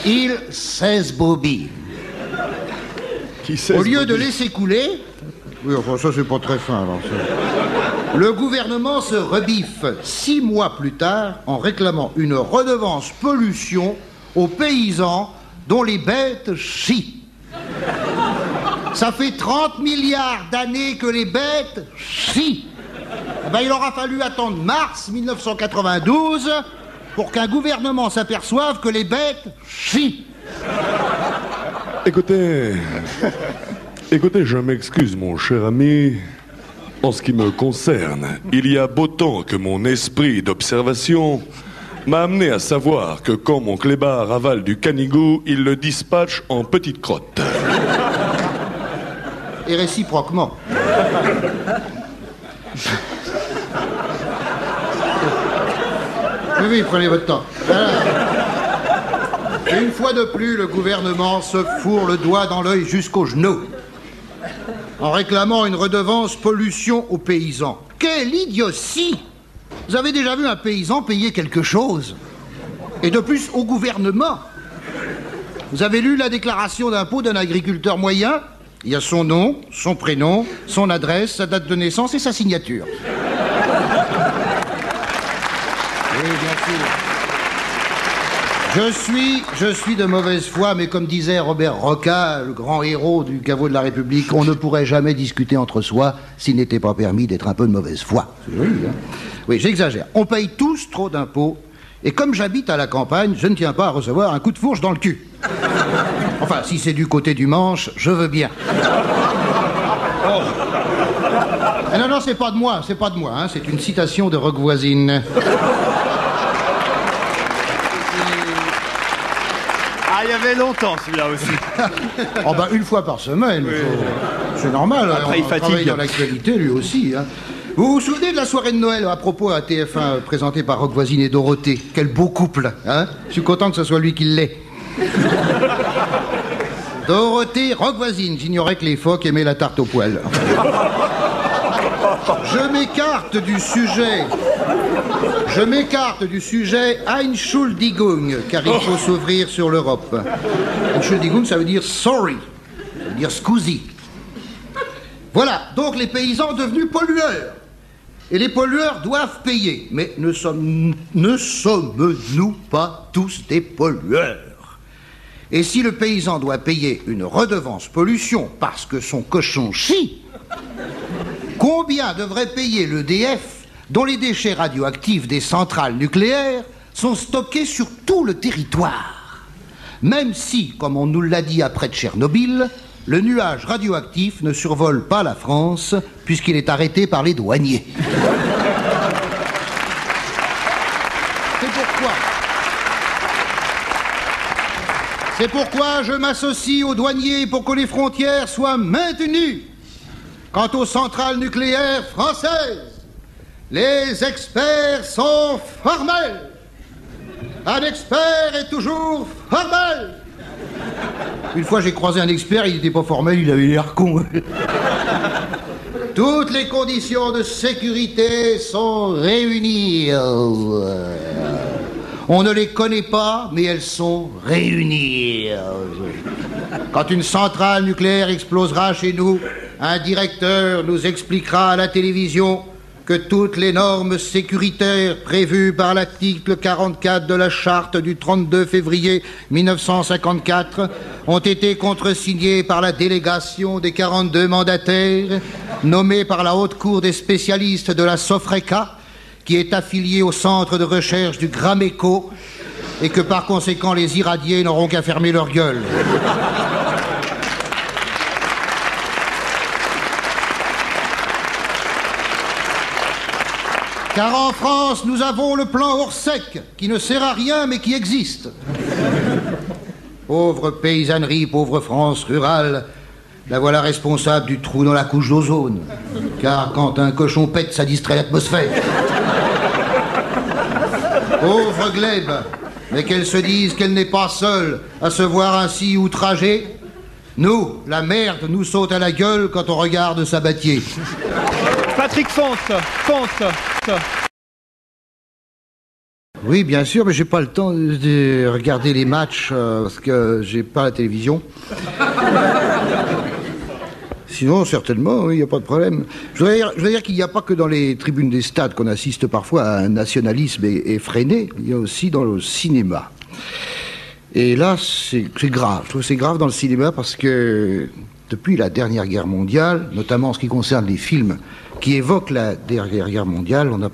il cesse Bobby. Au lieu de laisser couler, Oui, enfin, ça, c'est pas très fin, alors. Ça. Le gouvernement se rebiffe 6 mois plus tard en réclamant une redevance pollution aux paysans dont les bêtes chient. Ça fait 30 milliards d'années que les bêtes chient. Eh ben, il aura fallu attendre mars 1992 pour qu'un gouvernement s'aperçoive que les bêtes chient. Écoutez, je m'excuse, mon cher ami. En ce qui me concerne, il y a beau temps que mon esprit d'observation m'a amené à savoir que quand mon clébard avale du canigou, il le dispatche en petites crottes. Et réciproquement. Oui, prenez votre temps. Voilà. Une fois de plus, le gouvernement se fourre le doigt dans l'œil jusqu'au genou en réclamant une redevance pollution aux paysans. Quelle idiotie! Vous avez déjà vu un paysan payer quelque chose? Et de plus, au gouvernement. Vous avez lu la déclaration d'impôt d'un agriculteur moyen? Il y a son nom, son prénom, son adresse, sa date de naissance et sa signature. Oui, bien sûr. Je suis de mauvaise foi, mais comme disait Robert Roca, le grand héros du caveau de la République, on ne pourrait jamais discuter entre soi s'il n'était pas permis d'être un peu de mauvaise foi. C'est joli, hein? Oui, j'exagère. On paye tous trop d'impôts, et comme j'habite à la campagne, je ne tiens pas à recevoir un coup de fourche dans le cul. Enfin, si c'est du côté du manche, je veux bien. Oh. Non, c'est pas de moi, hein, c'est une citation de Roque Voisine. Ah, il y avait longtemps celui-là aussi. Oh ben, une fois par semaine, oui. C'est normal. Après, il fatigue. Travaille dans l'actualité, lui aussi. Hein. Vous vous souvenez de la soirée de Noël à propos à TF1 présentée par Roque Voisine et Dorothée? Quel beau couple, hein? Je suis content que ce soit lui qui l'ait. Dorothée, Roque Voisine, j'ignorais que les phoques aimaient la tarte au poil. Je m'écarte du sujet Einschuldigung, car il faut s'ouvrir sur l'Europe. Einschuldigung, ça veut dire sorry, ça veut dire scusi. Voilà, donc les paysans devenus pollueurs. Et les pollueurs doivent payer. Mais ne sommes-nous pas tous des pollueurs? Et si le paysan doit payer une redevance pollution parce que son cochon chie, combien devrait payer l'EDF dont les déchets radioactifs des centrales nucléaires sont stockés sur tout le territoire? Même si, comme on nous l'a dit après Tchernobyl, le nuage radioactif ne survole pas la France puisqu'il est arrêté par les douaniers. C'est pourquoi je m'associe aux douaniers pour que les frontières soient maintenues. Quant aux centrales nucléaires françaises, les experts sont formels. Un expert est toujours formel. Une fois, j'ai croisé un expert, il n'était pas formel, il avait l'air con. Toutes les conditions de sécurité sont réunies. On ne les connaît pas, mais elles sont réunies. Quand une centrale nucléaire explosera chez nous, un directeur nous expliquera à la télévision que toutes les normes sécuritaires prévues par l'article 44 de la charte du 32 février 1954 ont été contresignées par la délégation des 42 mandataires nommés par la Haute Cour des spécialistes de la Sofreca, qui est affiliée au centre de recherche du Grameco, et que par conséquent les irradiés n'auront qu'à fermer leur gueule. Car en France, nous avons le plan Orsec, qui ne sert à rien, mais qui existe. Pauvre paysannerie, pauvre France rurale, la voilà responsable du trou dans la couche d'ozone. Car quand un cochon pète, ça distrait l'atmosphère. Pauvre glèbe, mais qu'elle se dise qu'elle n'est pas seule à se voir ainsi outragée. Nous, la merde nous saute à la gueule quand on regarde Sabatier. Patrick Fonte. Oui, bien sûr, mais j'ai pas le temps de regarder les matchs parce que j'ai pas la télévision. Sinon, certainement, il n'y a pas de problème. Je voudrais dire qu'il n'y a pas que dans les tribunes des stades qu'on assiste parfois à un nationalisme effréné, il y a aussi dans le cinéma. Et là, c'est grave. Je trouve que c'est grave dans le cinéma parce que depuis la dernière guerre mondiale, notamment en ce qui concerne les films qui évoquent la dernière guerre mondiale, on a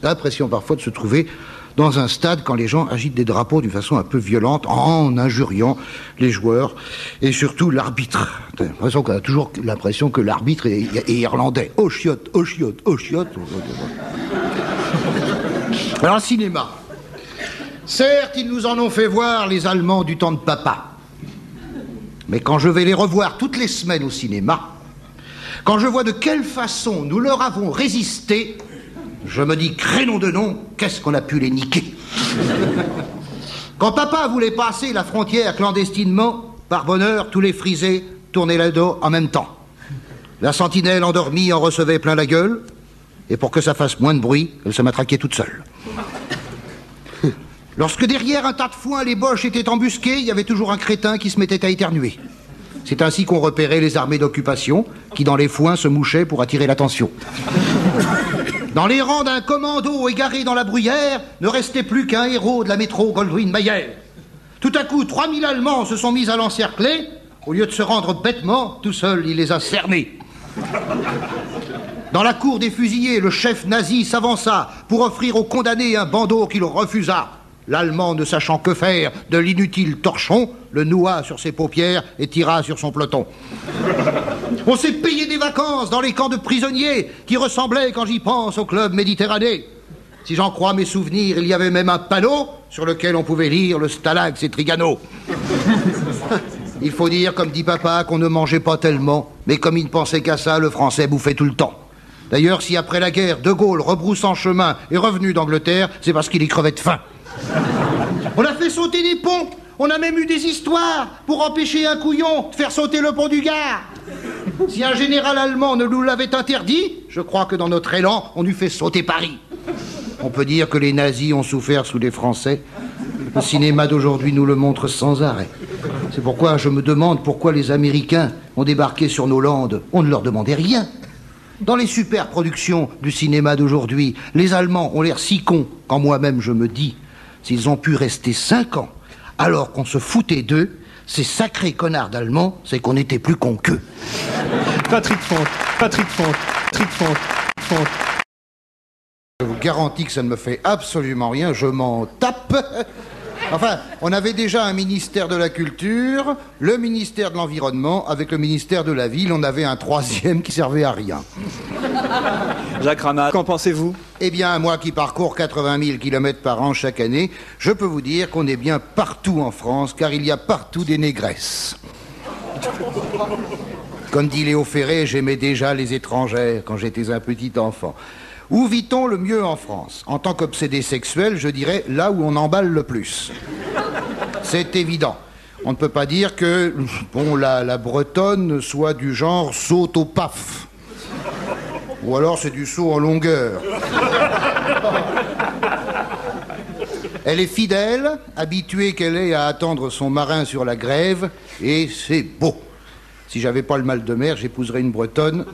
l'impression parfois de se trouver dans un stade quand les gens agitent des drapeaux d'une façon un peu violente, en injuriant les joueurs et surtout l'arbitre. On a toujours l'impression que l'arbitre est irlandais. Oh chiotte, oh chiotte, oh chiotte. Alors, le cinéma. Certes, ils nous en ont fait voir, les Allemands du temps de papa. Mais quand je vais les revoir toutes les semaines au cinéma, quand je vois de quelle façon nous leur avons résisté, je me dis, crénom de nom, qu'est-ce qu'on a pu les niquer. Quand papa voulait passer la frontière clandestinement, par bonheur, tous les frisés tournaient le dos en même temps. La sentinelle endormie en recevait plein la gueule, et pour que ça fasse moins de bruit, elle se matraquait toute seule. Lorsque derrière un tas de foin, les Boches étaient embusqués, il y avait toujours un crétin qui se mettait à éternuer. C'est ainsi qu'on repérait les armées d'occupation, qui dans les foins se mouchaient pour attirer l'attention. Dans les rangs d'un commando égaré dans la bruyère, ne restait plus qu'un héros de la métro Goldwyn-Mayer. Tout à coup, 3000 Allemands se sont mis à l'encercler. Au lieu de se rendre bêtement, tout seul, il les a cernés. Dans la cour des fusillés, le chef nazi s'avança pour offrir aux condamnés un bandeau qu'il refusa. L'Allemand, ne sachant que faire de l'inutile torchon, le noua sur ses paupières et tira sur son peloton. On s'est payé des vacances dans les camps de prisonniers qui ressemblaient, quand j'y pense, au club Méditerranée. Si j'en crois mes souvenirs, il y avait même un panneau sur lequel on pouvait lire le Stalag et Trigano. Il faut dire, comme dit papa, qu'on ne mangeait pas tellement, mais comme il ne pensait qu'à ça, le français bouffait tout le temps. D'ailleurs, si après la guerre, De Gaulle, rebroussant chemin, est revenu d'Angleterre, c'est parce qu'il y crevait de faim. On a fait sauter des ponts. On a même eu des histoires pour empêcher un couillon de faire sauter le pont du Gard. Si un général allemand ne nous l'avait interdit, je crois que dans notre élan, on eût fait sauter Paris. On peut dire que les nazis ont souffert sous les Français. Le cinéma d'aujourd'hui nous le montre sans arrêt. C'est pourquoi je me demande pourquoi les Américains ont débarqué sur nos landes. On ne leur demandait rien. Dans les super productions du cinéma d'aujourd'hui, les Allemands ont l'air si cons quand moi-même je me dis, s'ils ont pu rester 5 ans alors qu'on se foutait d'eux, ces sacrés connards d'Allemands, c'est qu'on était plus cons qu'eux. Patrick Font. Je vous garantis que ça ne me fait absolument rien, je m'en tape. Enfin, on avait déjà un ministère de la Culture, le ministère de l'Environnement, avec le ministère de la Ville, on avait un 3e qui servait à rien. Jacques Ramat, qu'en pensez-vous? Eh bien, moi qui parcours 80 000 km par an chaque année, je peux vous dire qu'on est bien partout en France, car il y a partout des négresses. Comme dit Léo Ferré, j'aimais déjà les étrangères quand j'étais un petit enfant. Où vit-on le mieux en France? En tant qu'obsédé sexuel, je dirais là où on emballe le plus. C'est évident. On ne peut pas dire que, bon, la bretonne soit du genre saute au paf. Ou alors c'est du saut en longueur. Elle est fidèle, habituée qu'elle est à attendre son marin sur la grève, et c'est beau. Si j'avais pas le mal de mer, j'épouserais une bretonne.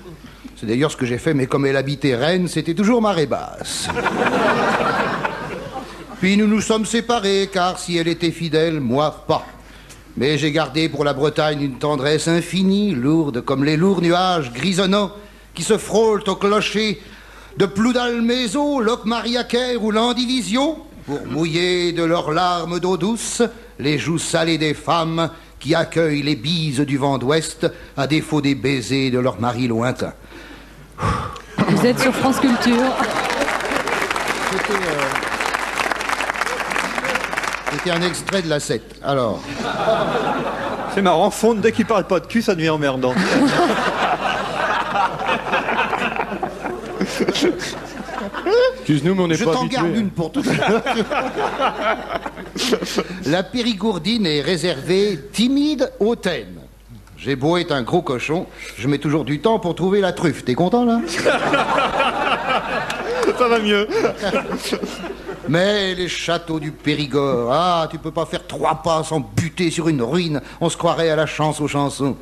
C'est d'ailleurs ce que j'ai fait, mais comme elle habitait Rennes, c'était toujours marée basse. Puis nous nous sommes séparés, car si elle était fidèle, moi pas. Mais j'ai gardé pour la Bretagne une tendresse infinie, lourde comme les lourds nuages grisonnants qui se frôlent au clocher de Ploudalmézeau, Locmariaquer ou Landivisio, pour mouiller de leurs larmes d'eau douce les joues salées des femmes qui accueillent les bises du vent d'ouest à défaut des baisers de leurs maris lointains. Vous êtes sur France Culture. C'était un extrait de la 7. Alors. C'est marrant, Font, dès qu'il parle pas de cul, ça devient emmerdant. Excuse-nous, mais on n'est Je pas t'en habitués. garde une pour tout à l'heure. La périgourdine est réservée timide hautaine. J'ai beau être un gros cochon, je mets toujours du temps pour trouver la truffe. T'es content, là? Ça va mieux. Mais les châteaux du Périgord, ah, tu peux pas faire 3 pas sans buter sur une ruine. On se croirait à la chance aux chansons.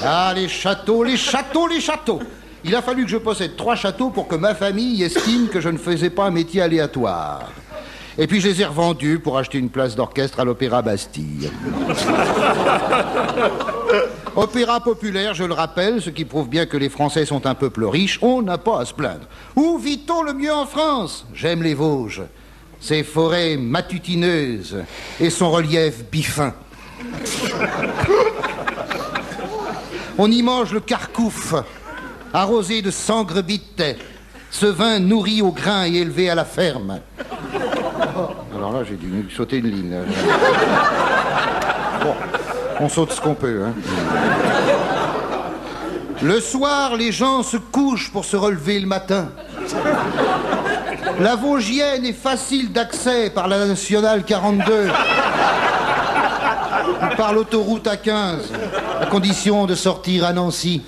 Ah, les châteaux, les châteaux, les châteaux. Il a fallu que je possède 3 châteaux pour que ma famille estime que je ne faisais pas un métier aléatoire. Et puis je les ai revendus pour acheter une place d'orchestre à l'Opéra Bastille. Opéra populaire, je le rappelle, ce qui prouve bien que les Français sont un peuple riche, on n'a pas à se plaindre. Où vit-on le mieux en France? J'aime les Vosges, ses forêts matutineuses et son relief bifin. On y mange le carcouf, arrosé de sangre-bite, ce vin nourri au grain et élevé à la ferme. Alors là, j'ai dû sauter une ligne. Bon, on saute ce qu'on peut, hein. Le soir, les gens se couchent pour se relever le matin. La Vosgienne est facile d'accès par la nationale 42 ou par l'autoroute A15, à condition de sortir à Nancy.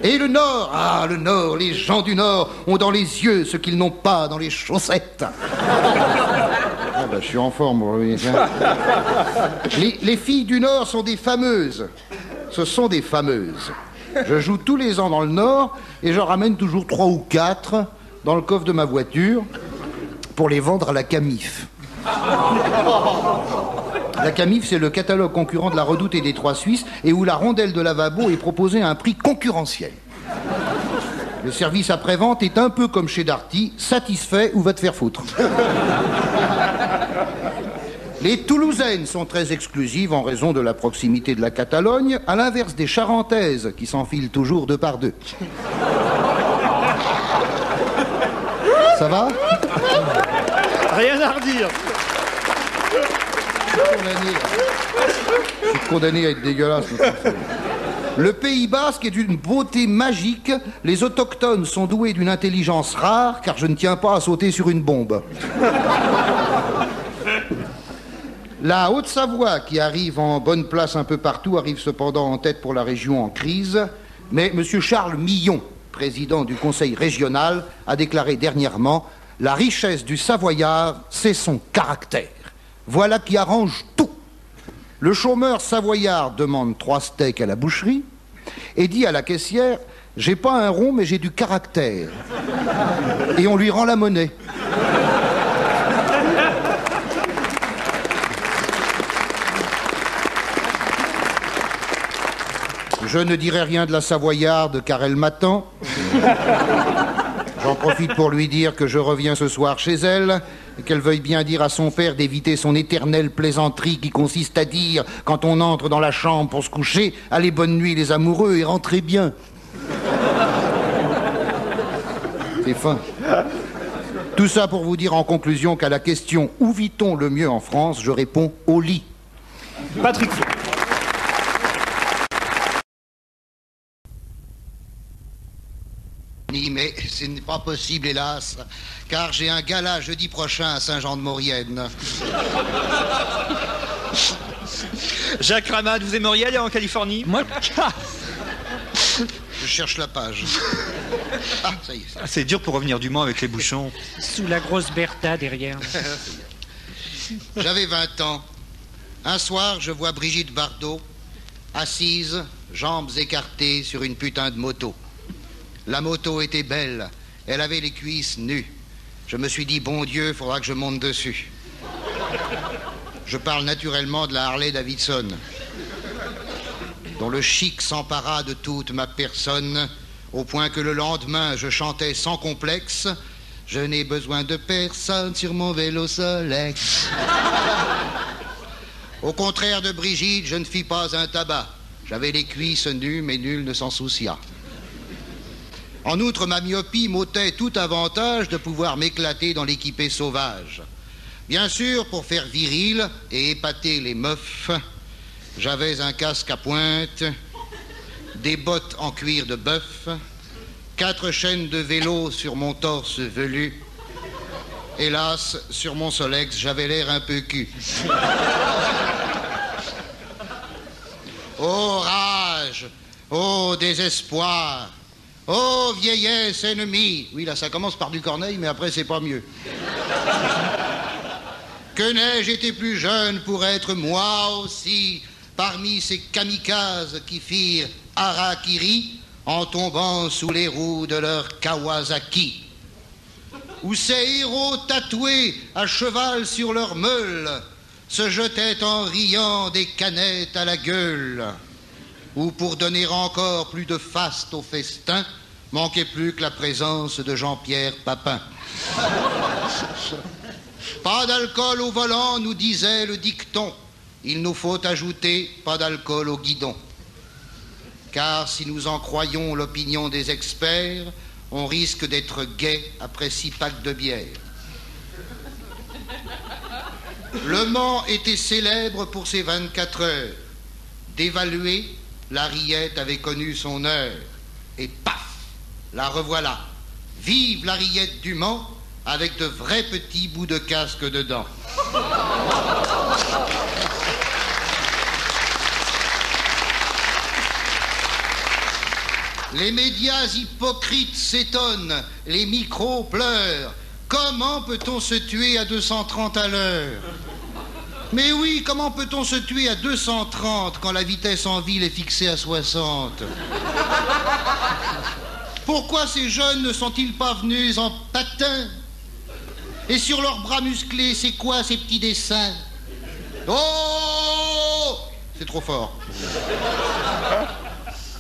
Et le Nord, ah, le Nord, les gens du Nord ont dans les yeux ce qu'ils n'ont pas dans les chaussettes. Ah bah, je suis en forme, oui. Les filles du Nord sont des fameuses. Ce sont des fameuses. Je joue tous les ans dans le Nord et j'en ramène toujours 3 ou 4 dans le coffre de ma voiture pour les vendre à la Camif. La Camif, c'est le catalogue concurrent de la Redoute et des Trois Suisses et où la rondelle de lavabo est proposée à un prix concurrentiel. Le service après-vente est un peu comme chez Darty, satisfait ou va te faire foutre. Les Toulousaines sont très exclusives en raison de la proximité de la Catalogne, à l'inverse des Charentaises qui s'enfilent toujours 2 par 2. Ça va? Rien à redire. Je suis condamné à être dégueulasse. Le Pays Basque est d'une beauté magique. Les autochtones sont doués d'une intelligence rare, car je ne tiens pas à sauter sur une bombe. La Haute-Savoie, qui arrive en bonne place un peu partout, arrive cependant en tête pour la région en crise. Mais M. Charles Millon, président du Conseil régional, a déclaré dernièrement « La richesse du Savoyard, c'est son caractère. Voilà qui arrange tout. » Le chômeur savoyard demande 3 steaks à la boucherie et dit à la caissière « J'ai pas un rond, mais j'ai du caractère. » Et on lui rend la monnaie. Je ne dirai rien de la Savoyarde car elle m'attend. J'en profite pour lui dire que je reviens ce soir chez elle et qu'elle veuille bien dire à son père d'éviter son éternelle plaisanterie qui consiste à dire, quand on entre dans la chambre pour se coucher, « Allez, bonne nuit les amoureux et rentrez bien ». C'est fin. Tout ça pour vous dire en conclusion qu'à la question « Où vit-on le mieux en France ?», je réponds « Au lit ». Patrick Flo. Mais ce n'est pas possible, hélas, car j'ai un gala jeudi prochain à Saint-Jean-de-Maurienne. Jacques Ramade, vous aimeriez aller en Californie? Moi, Je cherche la page. Ah, ça y est. Ah, c'est dur pour revenir du Mans avec les bouchons. sous la grosse Bertha derrière. J'avais 20 ans. Un soir, je vois Brigitte Bardot, assise, jambes écartées sur une putain de moto. La moto était belle, elle avait les cuisses nues. Je me suis dit, bon Dieu, faudra que je monte dessus. Je parle naturellement de la Harley Davidson, dont le chic s'empara de toute ma personne, au point que le lendemain, je chantais sans complexe, « Je n'ai besoin de personne sur mon vélo Solex ». Au contraire de Brigitte, je ne fis pas un tabac. J'avais les cuisses nues, mais nul ne s'en soucia. En outre, ma myopie m'ôtait tout avantage de pouvoir m'éclater dans l'équipée sauvage. Bien sûr, pour faire viril et épater les meufs, j'avais un casque à pointe, des bottes en cuir de bœuf, 4 chaînes de vélo sur mon torse velu. Hélas, sur mon Solex, j'avais l'air un peu cul. Ô rage, ô désespoir, ô vieillesse ennemie. Oui, là, ça commence par du Corneille, mais après, c'est pas mieux. Que n'ai-je été plus jeune pour être moi aussi parmi ces kamikazes qui firent harakiri en tombant sous les roues de leur Kawasaki. Où ces héros tatoués à cheval sur leur meule se jetaient en riant des canettes à la gueule. Où pour donner encore plus de faste au festin, manquait plus que la présence de Jean-Pierre Papin. Pas d'alcool au volant, nous disait le dicton. Il nous faut ajouter pas d'alcool au guidon. Car si nous en croyons l'opinion des experts, on risque d'être gai après 6 packs de bière. Le Mans était célèbre pour ses 24 heures. Dévaluée, la Rillette avait connu son heure. Et paf, la revoilà. Vive la Rillette du Mans, avec de vrais petits bouts de casque dedans. Les médias hypocrites s'étonnent, les micros pleurent. Comment peut-on se tuer à 230 à l'heure? Mais oui, comment peut-on se tuer à 230 quand la vitesse en ville est fixée à 60? Pourquoi ces jeunes ne sont-ils pas venus en patin? Et sur leurs bras musclés, c'est quoi ces petits dessins? Oh! C'est trop fort.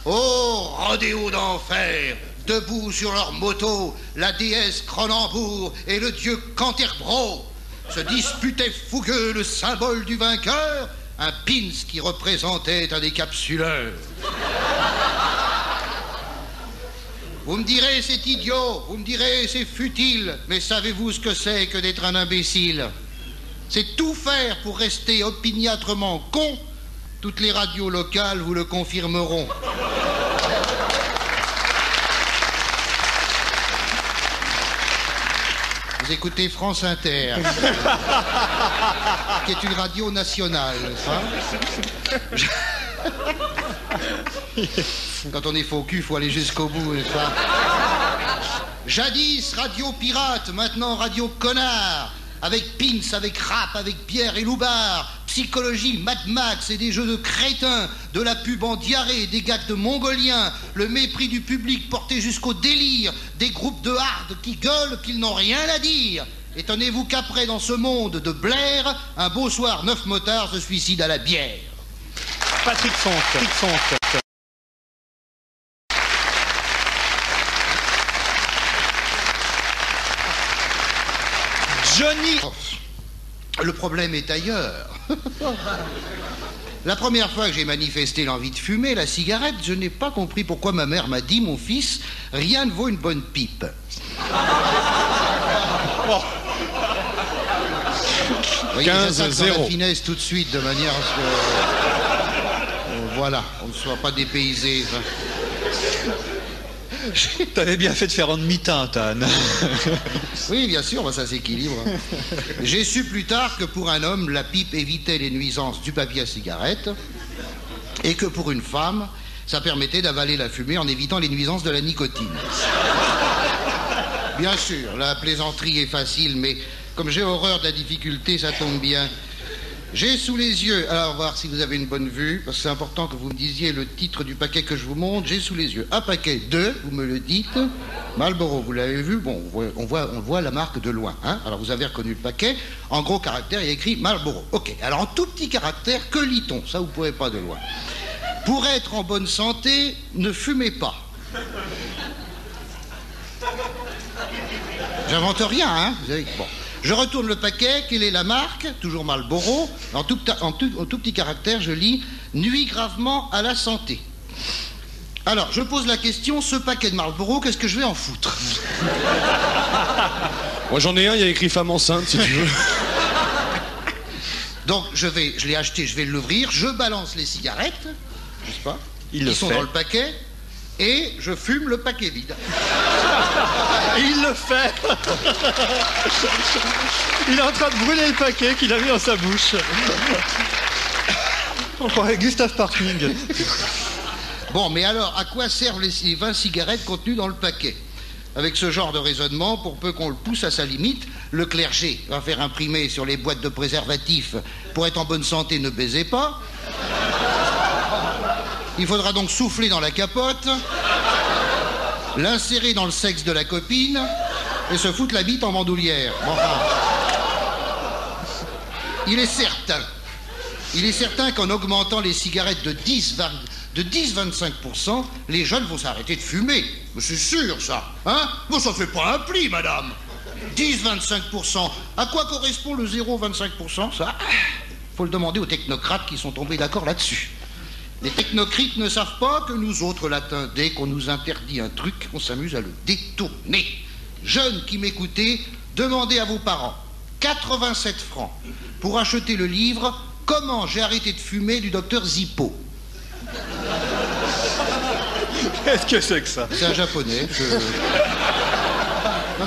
Oh, rodéo d'enfer, debout sur leur moto, la déesse Cronenbourg et le dieu Canterbro se disputaient fougueux le symbole du vainqueur, un pins qui représentait un décapsuleur. Vous me direz c'est idiot, vous me direz c'est futile, mais savez-vous ce que c'est que d'être un imbécile? C'est tout faire pour rester opiniâtrement con. Toutes les radios locales vous le confirmeront. Vous écoutez France Inter, qui est une radio nationale, n'est-ce pas? Quand on est faux cul, il faut aller jusqu'au bout, n'est-ce pas? Jadis, radio pirate, maintenant radio connard. Avec Pins, avec rap, avec bière et loupard, psychologie, Mad Max et des jeux de crétins, de la pub en diarrhée, des gags de mongoliens, le mépris du public porté jusqu'au délire, des groupes de hard qui gueulent qu'ils n'ont rien à dire. Étonnez-vous qu'après, dans ce monde de Blair, un beau soir, 9 motards se suicident à la bière. Patrick Fonte. Johnny. Le problème est ailleurs. La première fois que j'ai manifesté l'envie de fumer la cigarette, je n'ai pas compris pourquoi ma mère m'a dit, mon fils, rien ne vaut une bonne pipe. Oh. Vous voyez, 15-0. La finesse tout de suite, de manière à ce que... voilà, on ne soit pas dépaysé. T'avais bien fait de faire en demi-teinte, Anne. Oui, bien sûr, ça s'équilibre. J'ai su plus tard que pour un homme, la pipe évitait les nuisances du papier à cigarette et que pour une femme, ça permettait d'avaler la fumée en évitant les nuisances de la nicotine. Bien sûr, la plaisanterie est facile, mais comme j'ai horreur de la difficulté, ça tombe bien. J'ai sous les yeux, alors voir si vous avez une bonne vue, parce que c'est important que vous me disiez le titre du paquet que je vous montre. J'ai sous les yeux un paquet de, vous me le dites, Marlboro, vous l'avez vu, bon, on voit la marque de loin, hein. Alors vous avez reconnu le paquet, en gros caractère, il y a écrit Marlboro. Ok, alors en tout petit caractère, que lit-on? Ça vous ne pouvez pas de loin. Pour être en bonne santé, ne fumez pas. J'invente rien, hein. Vous avez... Bon. Je retourne le paquet, quelle est la marque? Toujours Marlboro. En tout petit caractère, je lis « Nuit gravement à la santé ». Alors, je pose la question, ce paquet de Marlboro, qu'est-ce que je vais en foutre? Moi j'en ai un, il y a écrit femme enceinte si tu veux. Donc, je l'ai acheté, je vais l'ouvrir, je balance les cigarettes, n'est-ce pas? Ils sont dans le paquet, et je fume le paquet vide. Il le fait. Il est en train de brûler le paquet qu'il a mis dans sa bouche. On croirait Gustave Parking. Bon, mais alors, à quoi servent les 20 cigarettes contenues dans le paquet? Avec ce genre de raisonnement, pour peu qu'on le pousse à sa limite, le clergé va faire imprimer sur les boîtes de préservatifs « Pour être en bonne santé, ne baisez pas ». Il faudra donc souffler dans la capote, l'insérer dans le sexe de la copine et se foutre la bite en bandoulière. Bon, enfin, il est certain qu'en augmentant les cigarettes de 10-25%, les jeunes vont s'arrêter de fumer. Mais c'est sûr, ça. Hein? Bon, ça fait pas un pli, madame. 10-25%. À quoi correspond le 0,25%, ça? Faut le demander aux technocrates qui sont tombés d'accord là-dessus. Les technocrites ne savent pas que nous autres latins, dès qu'on nous interdit un truc, on s'amuse à le détourner. Jeunes qui m'écoutez, demandez à vos parents 87 francs pour acheter le livre « Comment j'ai arrêté de fumer » du docteur Zippo. Qu'est-ce que c'est que ça? C'est un japonais.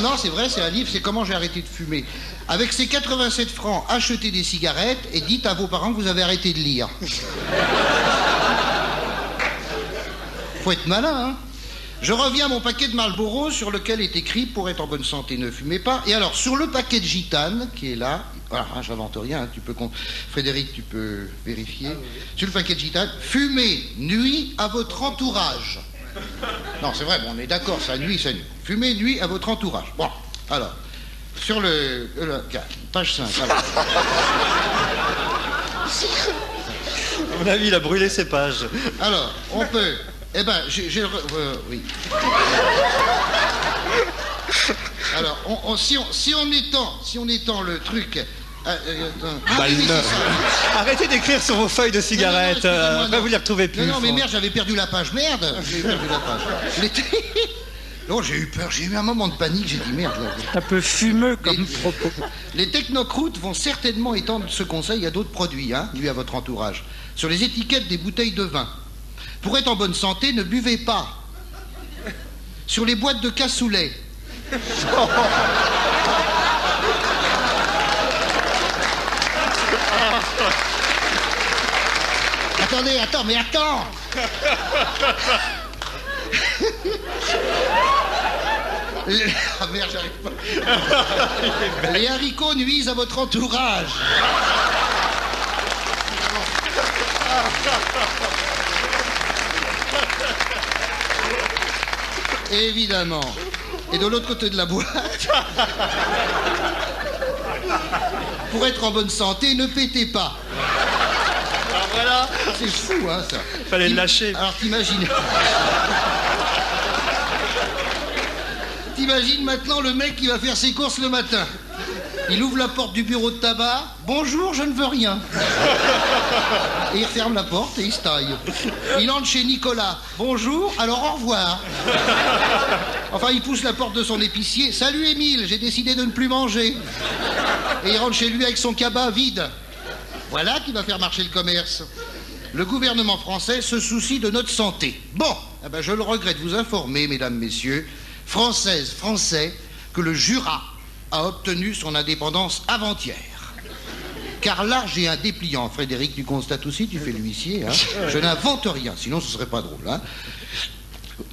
Non, c'est vrai, c'est un livre, c'est « Comment j'ai arrêté de fumer ». Avec ces 87 francs, achetez des cigarettes et dites à vos parents que vous avez arrêté de lire. Faut être malin, hein. Je reviens à mon paquet de Marlboro sur lequel est écrit « Pour être en bonne santé, ne fumez pas ». Et alors, sur le paquet de gitane, qui est là, voilà, hein, j'invente rien, hein, Frédéric, tu peux vérifier. Sur le paquet de gitane, « Fumer nuit à votre entourage ». Non, c'est vrai, bon, on est d'accord, ça nuit, ça nuit. Fumer nuit à votre entourage. Bon, alors, sur le page 5, alors. À mon avis, il a brûlé ses pages. Alors, on peut... Eh ben, oui. Alors, si on étend le truc... oui, Arrêtez d'écrire sur vos feuilles de cigarettes. Non, vous les retrouvez plus. Non, mais merde, j'avais perdu la page. Merde, j'ai perdu la page. Non, j'ai eu peur, j'ai eu un moment de panique, j'ai dit merde. Un peu fumeux comme propos. Les technocroutes vont certainement étendre ce conseil à d'autres produits, hein, lui à votre entourage. Sur les étiquettes des bouteilles de vin. Pour être en bonne santé, ne buvez pas. Sur les boîtes de cassoulet. Attends. Ah merde, j'arrive pas. Les haricots nuisent à votre entourage. Évidemment. Et de l'autre côté de la boîte, pour être en bonne santé, ne pétez pas. Alors voilà. C'est fou, hein, ça. Fallait le lâcher. Alors t'imagines maintenant le mec qui va faire ses courses le matin. Il ouvre la porte du bureau de tabac. Bonjour, je ne veux rien. Et il referme la porte et il se taille. Il entre chez Nicolas. Bonjour, alors au revoir. Enfin, il pousse la porte de son épicier. Salut Émile, j'ai décidé de ne plus manger. Et il rentre chez lui avec son cabas vide. Voilà qui va faire marcher le commerce. Le gouvernement français se soucie de notre santé. Bon, eh ben, je le regrette de vous informer, mesdames, messieurs, Françaises, Français, que le Jura a obtenu son indépendance avant-hier. Car là, j'ai un dépliant. Frédéric, tu constates aussi, tu fais l'huissier. Hein. Je n'invente rien, sinon ce serait pas drôle. Hein.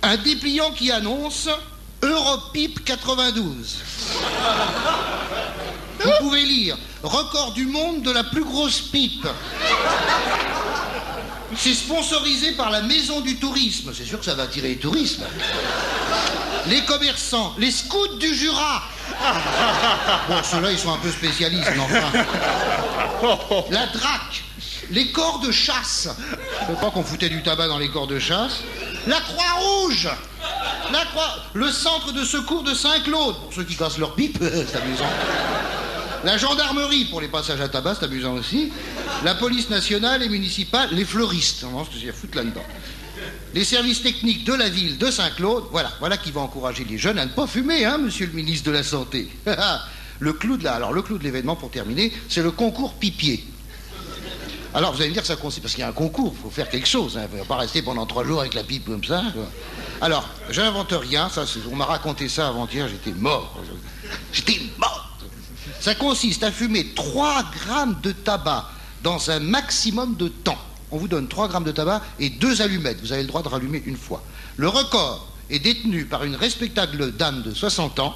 Un dépliant qui annonce Europipe 92. Vous pouvez lire record du monde de la plus grosse pipe. C'est sponsorisé par la Maison du Tourisme. C'est sûr que ça va attirer les touristes. Les commerçants, les scouts du Jura. Bon, ceux-là, ils sont un peu spécialistes, mais enfin. La DRAC, les corps de chasse. Je ne sais pas qu'on foutait du tabac dans les corps de chasse. La Croix-Rouge. Le centre de secours de Saint-Claude. Pour ceux qui cassent leur pipe, c'est amusant. La gendarmerie, pour les passages à tabac, c'est amusant aussi. La police nationale et municipale, les fleuristes. On va se foutre là-dedans. Les services techniques de la ville de Saint-Claude, voilà qui va encourager les jeunes à ne pas fumer, hein, monsieur le ministre de la Santé. Le clou de l'événement, pour terminer, c'est le concours pipier. Alors, vous allez me dire que ça consiste, parce qu'il y a un concours, il faut faire quelque chose, hein, il ne faut pas rester pendant 3 jours avec la pipe comme ça. Quoi. Alors, j'invente rien, on m'a raconté ça avant-hier, j'étais mort. Ça consiste à fumer 3 grammes de tabac dans un maximum de temps. On vous donne 3 grammes de tabac et 2 allumettes. Vous avez le droit de rallumer une fois. Le record est détenu par une respectable dame de 60 ans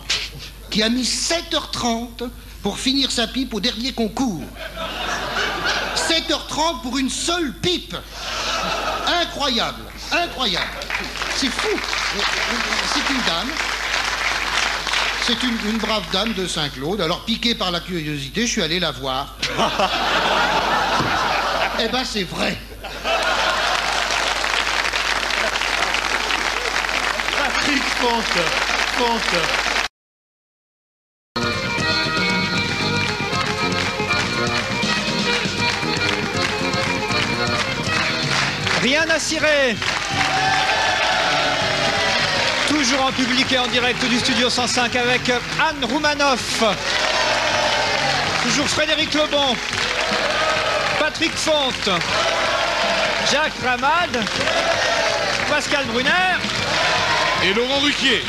qui a mis 7h30 pour finir sa pipe au dernier concours. 7h30 pour une seule pipe. Incroyable, incroyable. C'est fou. C'est une dame. C'est une brave dame de Saint-Claude. Alors, piqué par la curiosité, je suis allé la voir. Eh ben, c'est vrai. Patrick Fonte. Rien à cirer. Toujours en public et en direct du Studio 105 avec Anne Roumanoff. Toujours Frédéric Lebon. Patrick Fonte. Jacques Ramade. Pascal Brunner. Et Laurent Ruquier.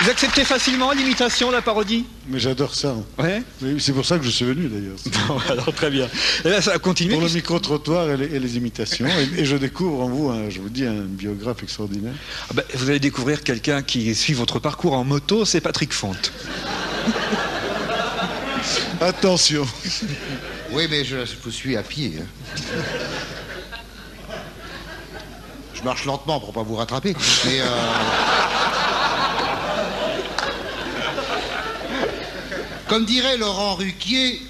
Vous acceptez facilement l'imitation, la parodie? Mais j'adore ça. Ouais. Mais c'est pour ça que je suis venu d'ailleurs. Bon, alors très bien. Et là, ça va continuer. Pour le micro-trottoir et les imitations. Et je découvre en vous, je vous dis, un biographe extraordinaire. Ah ben, vous allez découvrir quelqu'un qui suit votre parcours en moto, c'est Patrick Fonte. Attention. Oui, mais je vous suis à pied. Hein. Je marche lentement pour pas vous rattraper. Mais comme dirait Laurent Ruquier,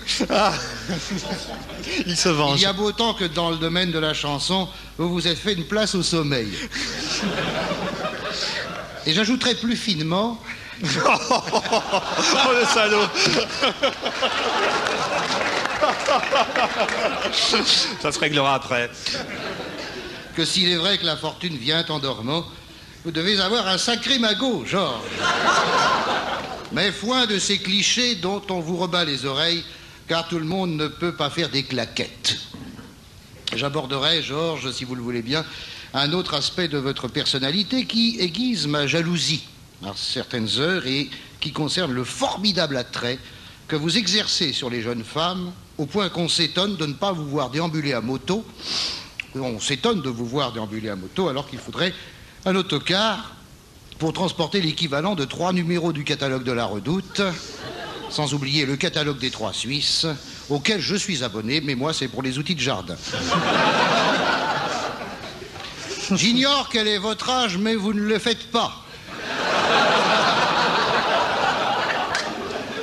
Il se venge. il y a beau temps que dans le domaine de la chanson, vous vous êtes fait une place au sommeil. Et j'ajouterai plus finement... Oh le salaud. Ça se réglera après. que s'il est vrai que la fortune vient en dormant, vous devez avoir un sacré magot, Georges. Mais foin de ces clichés dont on vous rebat les oreilles, car tout le monde ne peut pas faire des claquettes. J'aborderai, Georges, si vous le voulez bien, un autre aspect de votre personnalité qui aiguise ma jalousie à certaines heures et qui concerne le formidable attrait que vous exercez sur les jeunes femmes, au point qu'on s'étonne de ne pas vous voir déambuler à moto. On s'étonne de vous voir déambuler à moto alors qu'il faudrait un autocar pour transporter l'équivalent de 3 numéros du catalogue de la Redoute, sans oublier le catalogue des 3 Suisses, auquel je suis abonné, mais moi c'est pour les outils de jardin. J'ignore quel est votre âge, mais vous ne le faites pas.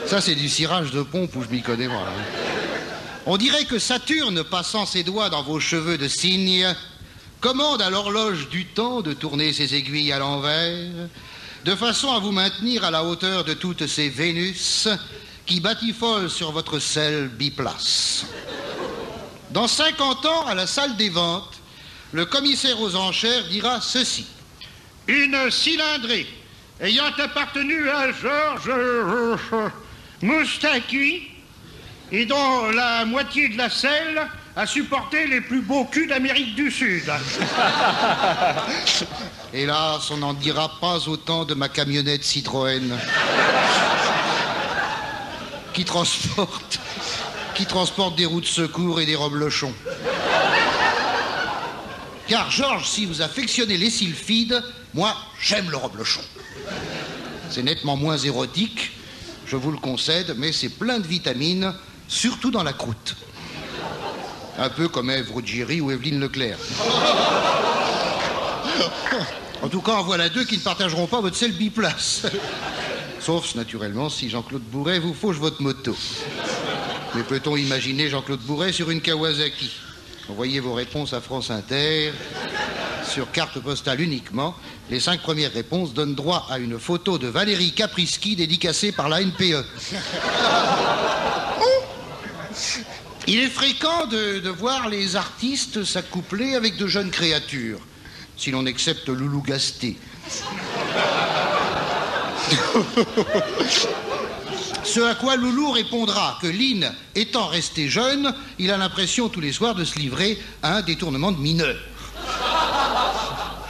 Ça, c'est du cirage de pompe où je m'y connais, moi. On dirait que Saturne, passant ses doigts dans vos cheveux de cygne, commande à l'horloge du temps de tourner ses aiguilles à l'envers, de façon à vous maintenir à la hauteur de toutes ces Vénus qui batifolent sur votre selle biplace. Dans 50 ans, à la salle des ventes, le commissaire aux enchères dira ceci. Une cylindrée ayant appartenu à Georges Moustaki et dont la moitié de la selle a supporté les plus beaux culs d'Amérique du Sud. Hélas, on n'en dira pas autant de ma camionnette Citroën qui transporte des roues de secours et des reblochons. Car Georges, si vous affectionnez les sylphides, moi, j'aime le reblochon. C'est nettement moins érotique, je vous le concède, mais c'est plein de vitamines, surtout dans la croûte. Un peu comme Ève Ruggieri ou Evelyne Leclerc. En tout cas, en voilà deux qui ne partageront pas votre selle biplace. Sauf, naturellement, si Jean-Claude Bourret vous fauche votre moto. Mais peut-on imaginer Jean-Claude Bourret sur une Kawasaki? Envoyez vos réponses à France Inter, sur carte postale uniquement. Les 5 premières réponses donnent droit à une photo de Valérie Caprisky dédicacée par la NPE. Il est fréquent de voir les artistes s'accoupler avec de jeunes créatures, si l'on accepte Loulou Gasté. Ce à quoi Loulou répondra que Lynn, étant resté jeune, il a l'impression tous les soirs de se livrer à un détournement de mineurs.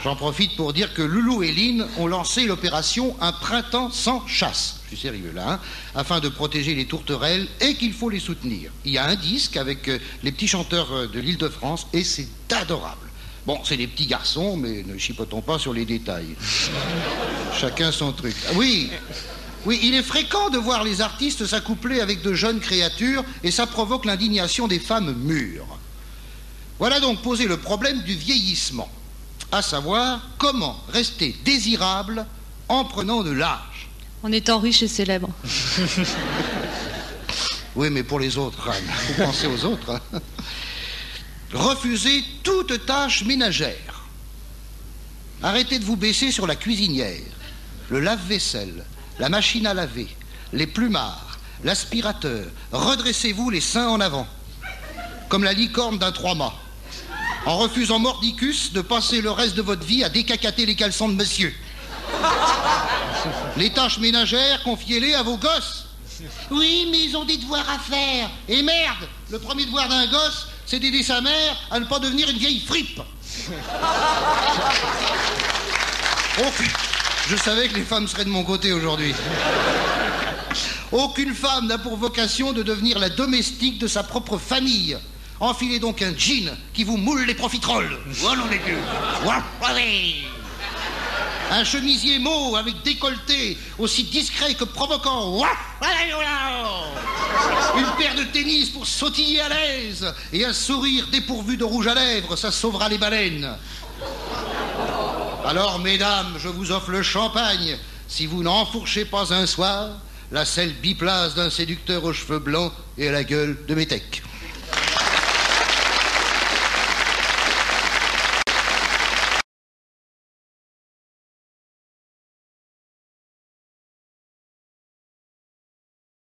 J'en profite pour dire que Loulou et Lynn ont lancé l'opération Un printemps sans chasse. Je suis sérieux là, hein, afin de protéger les tourterelles et qu'il faut les soutenir. Il y a un disque avec les petits chanteurs de l'Île-de-France et c'est adorable. Bon, c'est des petits garçons, mais ne chipotons pas sur les détails. Chacun son truc. Ah, oui, il est fréquent de voir les artistes s'accoupler avec de jeunes créatures et ça provoque l'indignation des femmes mûres. Voilà donc posé le problème du vieillissement. à savoir comment rester désirable en prenant de l'âge. En étant riche et célèbre. Oui, mais pour les autres, Anne, faut penser aux autres. Hein. Refusez toute tâche ménagère. Arrêtez de vous baisser sur la cuisinière, le lave-vaisselle, la machine à laver, les plumards, l'aspirateur. Redressez-vous les seins en avant, comme la licorne d'un 3-mâts, en refusant mordicus de passer le reste de votre vie à décacater les caleçons de monsieur. Les tâches ménagères, confiez-les à vos gosses. Oui, mais ils ont des devoirs à faire. Et merde, le premier devoir d'un gosse, c'est d'aider sa mère à ne pas devenir une vieille fripe. Je savais que les femmes seraient de mon côté aujourd'hui. Aucune femme n'a pour vocation de devenir la domestique de sa propre famille. Enfilez donc un jean qui vous moule les profiteroles. Voilà les gueux. Un chemisier mauve avec décolleté, aussi discret que provoquant. Une paire de tennis pour sautiller à l'aise. Et un sourire dépourvu de rouge à lèvres, ça sauvera les baleines. Alors, mesdames, je vous offre le champagne. Si vous n'enfourchez pas un soir, la selle biplace d'un séducteur aux cheveux blancs et à la gueule de métèque.